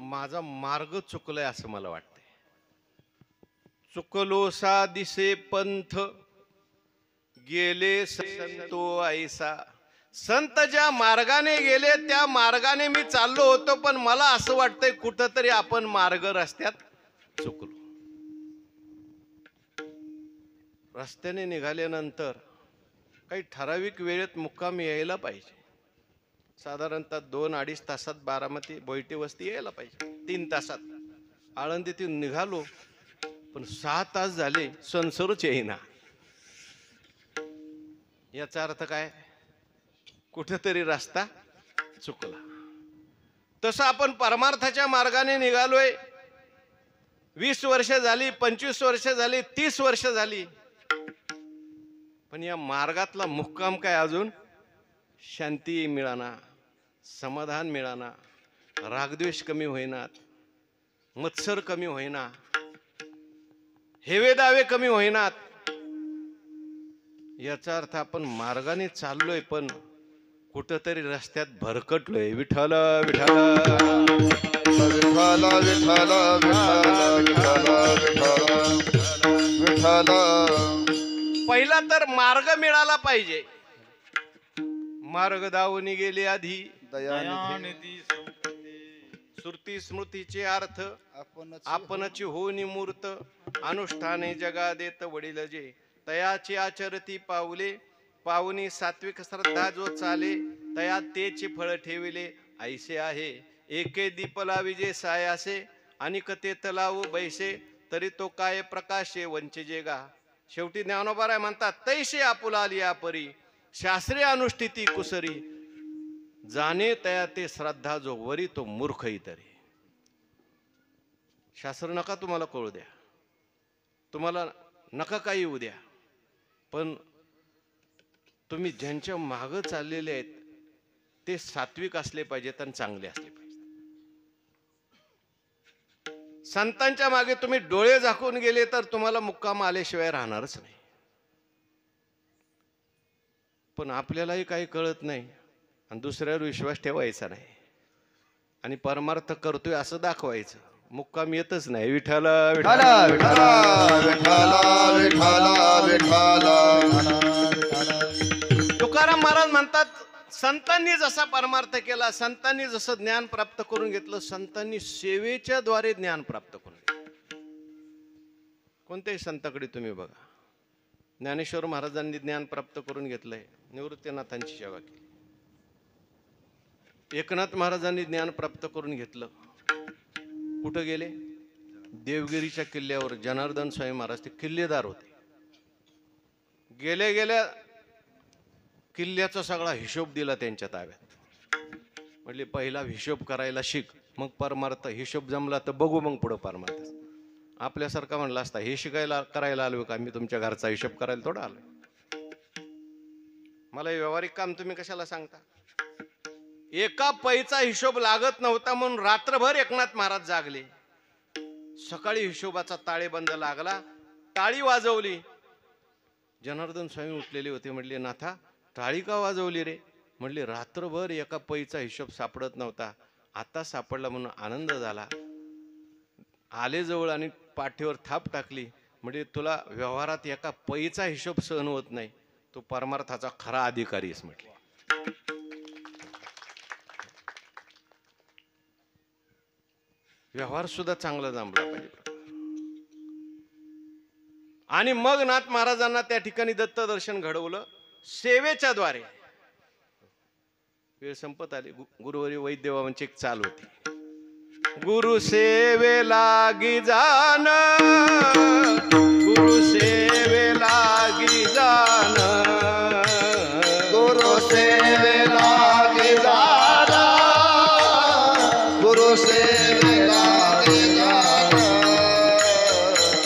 माझा मार्ग चुकलाय असं मला वाटतंय. चुकलोसा दिसे पंथ गेले संतो ऐसा. संत ज्या मार्गाने गेले त्या मार्गाने मी चाललो होतो, पण मला असं वाटतंय कुठंतरी आपण मार्ग रस्त्यात चुकलो. रस्त्याने निघाल्यानंतर काही ठराविक वेळेत मुक्काम यायला पाहिजे. साधारणतः 2-2.5 तासात बारामती बोयटे वस्ती यायला पाहिजे. 3 तासात आळंदीतून निघालो, पण 6 तास झाले संसारच येईना. याचा अर्थ काय? कुठेतरी रस्ता चुकला. तसं आपण परमार्थाच्या मार्गाने निघालोय. 20 वर्ष झाली, 25 वर्ष झाली, 30 वर्ष झाली, पण या मार्गातला मुक्काम काय अजून शांती मिळाना, समाधान मिळाना, रागद्वेष कमी होईनात, मत्सर कमी होईना, हेवे दावे कमी होईनात. याचा अर्थ आपण मार्गाने चाललोय, पण कुठंतरी रस्त्यात भरकटलोय. विठ्ठल विठ्ठल विठ्ठल विठ्ठल विठ्ठल विठ्ठल विठ्ठल. पहिला तर मार्ग मिळाला पाहिजे. मार्ग दावून गेले आधी दयानिधी श्रुती स्मृतीचे अर्थ आपणची होनी मूर्त. अनुष्ठाने जगा देत वडील जे तयाची आचरती पावले. पावनी सात्विक श्रद्धा जो चाले तया तेचे फळ ठेविले. ऐसे आहे एके दीपला विजे सायासे अनिक ते तलाव बैसे तरी तो काय प्रकाशे वंचे जेगा. शेवटी ज्ञानोबा म्हणतात तैसे आपुला लिया परी शास्त्रीय अनुष्ठिती कुसरी. जाणे तया ते श्रद्धा जो वरी तो मूर्खही तरी. शास्त्र नका तुम्हाला कळू द्या, तुम्हाला नका काही येऊ द्या, पण तुम्ही ज्यांच्या मागं चाललेले आहेत ते सात्विक असले पाहिजेत आणि चांगले असले पाहिजेत. संतांच्या मागे तुम्ही डोळे झाकून गेले तर तुम्हाला मुक्काम आल्याशिवाय राहणारच नाही. पण आपल्यालाही काही कळत नाही आणि दुसऱ्यावर विश्वास ठेवायचा नाही आणि परमार्थ करतोय असं दाखवायचं. मुक्काम येतच नाही. विठ्ठल विठ्ठल विठ्ठल विठ्ठल विठ्ठल. तुकाराम महाराज म्हणतात संतांनी जसा परमार्थ केला, संतांनी जसं ज्ञान प्राप्त करून घेतलं, संतांनी सेवेच्या द्वारे ज्ञान प्राप्त करून घेतलं. कोणत्याही संताकडे तुम्ही बघा, ज्ञानेश्वर महाराजांनी ज्ञान प्राप्त करून घेतलंय, निवृत्तीनाथांची सेवा केली. एकनाथ महाराजांनी ज्ञान प्राप्त करून घेतलं, कुठं गेले? देवगिरीच्या किल्ल्यावर. जनार्दन स्वामी महाराज ते किल्लेदार होते. गेल्या गेल्या किल्ल्याचा सगळा हिशोब दिला त्यांच्या ताब्यात. म्हटले पहिला हिशोब करायला शिक, मग परमार्थ. हिशोब जमला तर बघू मग पुढं परमार्थ. आपल्यासारखा म्हणला असता हे शिकायला करायला आलो का मी तुमच्या घरचा हिशोब करायला थोडा आलो. मला व्यावहारिक काम तुम्ही कशाला सांगता? एका पैचा हिशोब लागत नव्हता म्हणून रात्रभर एकनाथ महाराज जागले. सकाळी हिशोबाचा ताळेबंद लागला, टाळी वाजवली. जनार्दन स्वामी उठलेले होते. म्हटले नाथा टाळी का वाजवली रे? म्हटले रात्रभर एका पैचा हिशोब सापडत नव्हता, आता सापडला म्हणून आनंद झाला. आले जवळ आणि पाठीवर थाप टाकली. म्हणजे तुला व्यवहारात एका पैचा हिशोब सहन होत नाही, तू परमार्थाचा खरा अधिकारी आहेस म्हटले. व्यवहार सुद्धा चांगला जमला पाहिजे. आणि मग नाथ महाराजांना त्या ठिकाणी दत्त दर्शन घडवलं सेवेच्या द्वारे. वेळ संपत आली. गुरुवारी वैद्यवांची एक चाल होती. गुरु सेवे लागी जान, गुरु सेवे लागी जान, गुरु सेवे लागे जाना, गुरु सेवे लागे जाना.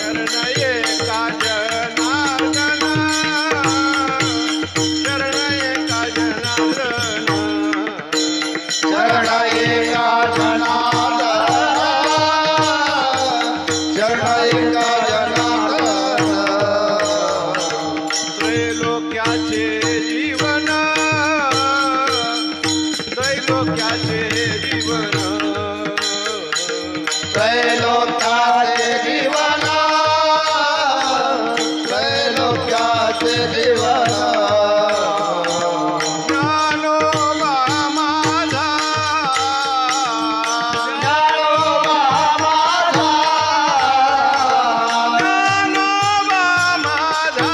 शरण एका जनार्दन, शरण एका जनार्दन, शरण एका जनार्दन, शरण एका जनार्दन. त्रैलोक्याचे जीवन, त्रैलोक्याचे जीवन, त्रैलोक्याचे जीवना त्रैलोक्याचे जीवना ज्ञानोबा माझा ज्ञानोबा माझा ज्ञानोबा माझा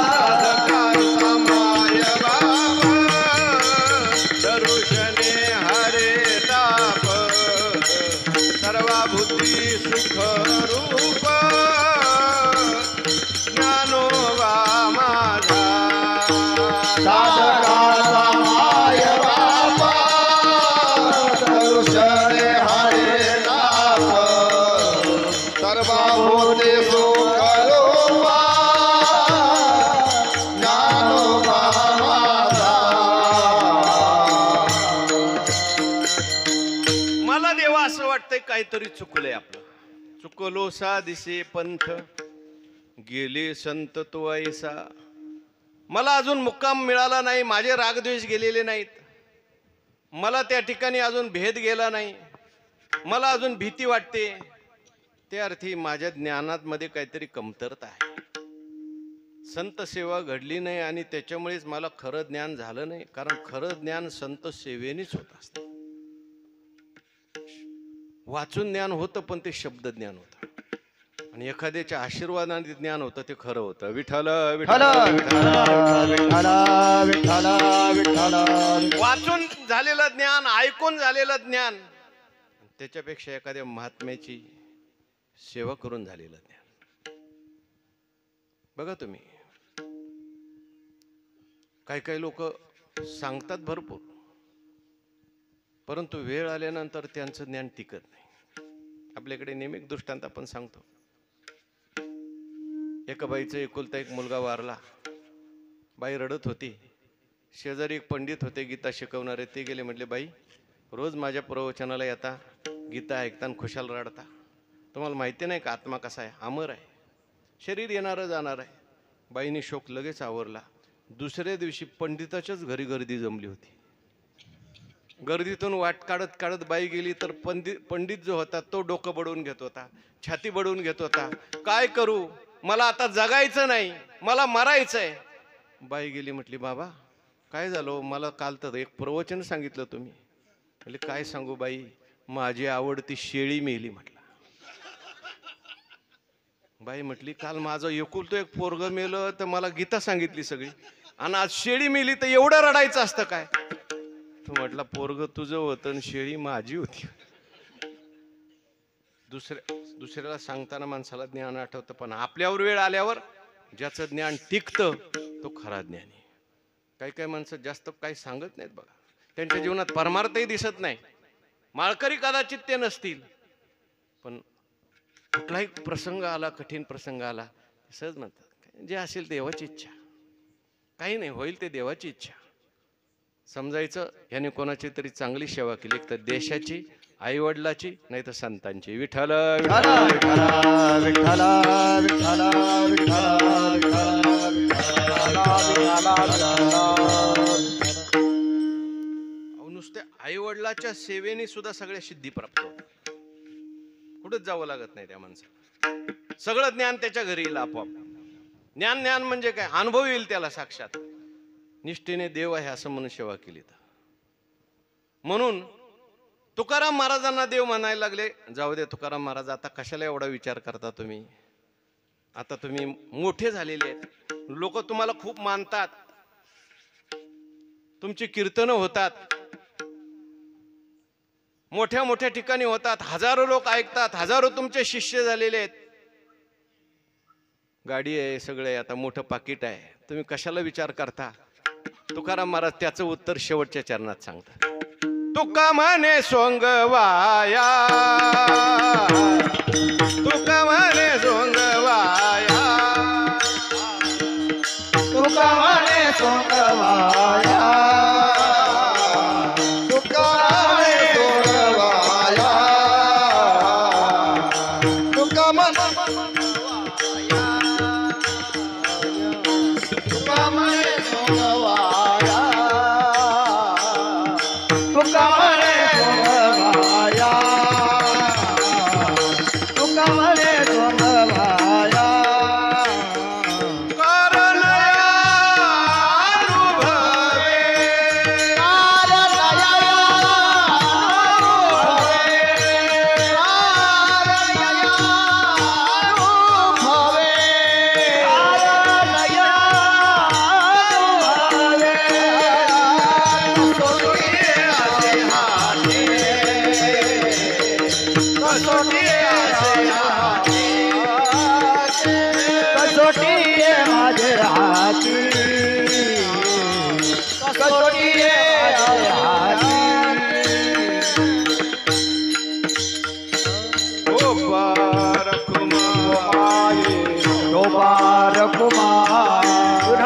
साधकांचा माय बाप दरुशने हरे ताप सर्वभूती सुख रूप ज्ञानोबा माझा साधकाचा माय बापा दर्शने हरे नाथ सर्वभूते सुखरूपा ज्ञानोबा माझा मला देवा असं वाटतंय काहीतरी चुकलंय आपलं चुकलो सा दिसे पंथ गेले संत तो ऐसा मला अजून मुक्काम मिळाला नाही माझे रागद्वेष गेलेले नाहीत मला त्या ठिकाणी अजून भेद गेला नाही मला अजून भीती वाटते त्या अर्थी माझ्या ज्ञानात मध्ये काहीतरी कमतरता आहे संत सेवा घडली नाही आणि त्याच्यामुळेच मला खरं ज्ञान झालं नाही कारण खरं ज्ञान संत सेवेनेच होत असतं वाचून ज्ञान होतं पण ते शब्द ज्ञान होतं आणि एखाद्याच्या आशीर्वादाने ज्ञान होतं ते खरं होतं विठ्ठल विठ्ठल विठ्ठल विठ्ठल विठ्ठल वाचून झालेलं ज्ञान ऐकून झालेलं ज्ञान त्याच्यापेक्षा एखाद्या महात्म्याची सेवा करून झालेलं ज्ञान बघा तुम्ही काही लोक सांगतात भरपूर परंतु वेळ आल्यानंतर त्यांचं ज्ञान टिकत नाही आपल्याकडे नेहमी दृष्टांत आपण सांगतो एका बाईचा एकुलता एक मुलगा वारला बाई रडत होती शेजारी एक पंडित होते गीता शिकवणारे ते गेले म्हटले बाई रोज माझ्या प्रवचनाला येता गीता ऐकता आणि खुशाल रडता तुम्हाला माहिती नाही का आत्मा कसा आहे अमर आहे शरीर येणारं जाणार आहे बाईने शोक लगेच आवरला दुसऱ्या दिवशी पंडिताच्याच घरी गर्दी जमली होती गर्दीतून वाट काढत काढत बाई गेली तर पंडित जो होता तो डोकं बडवून घेत होता छाती बडवून घेत होता काय करू मला आता जगायचं नाही मला मरायचंय बाई गेली म्हटली बाबा काय झालं मला काल तर एक प्रवचन सांगितलं तुम्ही म्हणजे काय सांगू बाई माझी आवडती शेळी मेली म्हटलं बाई म्हटली काल माझं एकुलतो एक पोरग मेलं तर मला गीता सांगितली सगळी आणि आज शेळी मेली तर एवढं रडायचं असतं काय तू म्हटला पोरग तुझं होतं आणि शेळी माझी होती दुसऱ्याला सांगताना माणसाला ज्ञान आठवतं पण आपल्यावर वेळ आल्यावर ज्याचं ज्ञान टिकतं तो खरा ज्ञानी काही माणसं जास्त काही सांगत नाहीत बघा त्यांच्या जीवनात परमार्थही दिसत नाही माळकरी कदाचित ते नसतील पण कुठलाही प्रसंग आला कठीण प्रसंग आला सहज म्हणतात जे असेल देवाची इच्छा काही नाही होईल ते देवाची इच्छा समजायचं याने कोणाची तरी चांगली सेवा केली एक तर देशाची आई वडिलाची नाही तर संतांची विठ्ठल नुसत्या आई वडिलाच्या सेवेने सुद्धा सगळ्या सिद्धी प्राप्त होतात कुठंच जावं लागत नाही त्या माणसाला सगळं ज्ञान त्याच्या घरी येईल आपोआप ज्ञान म्हणजे काय अनुभव येईल त्याला साक्षात निष्ठेने देव आहे असं म्हणून सेवा केली तर म्हणून तुकाराम महाराजांना देव म्हणायला लागले जाऊ दे तुकाराम महाराज आता कशाला एवढा विचार करता तुम्ही आता तुम्ही मोठे झालेले आहेत लोक तुम्हाला खूप मानतात तुमची कीर्तनं होतात मोठ्या मोठ्या ठिकाणी होतात हजारो लोक ऐकतात हजारो तुमचे शिष्य झालेले आहेत गाडी आहे सगळे आता मोठं पाकिट आहे तुम्ही कशाला विचार करता तुकाराम महाराज त्याचं उत्तर शेवटच्या चरणात सांगतात तुका म्हणे सोंगवाया तुका म्हणे सोंगवाया तुका म्हणे सोंगवाया तुका म्हणे सोंगवाया तुका म्हणे तुका म्हणे सोंगवाया म्हणे जोंधळाया कारण अनुभवे कसोटी माझे हाती कसोटी माझे हाती ओ बार कुमार कुमार कुमार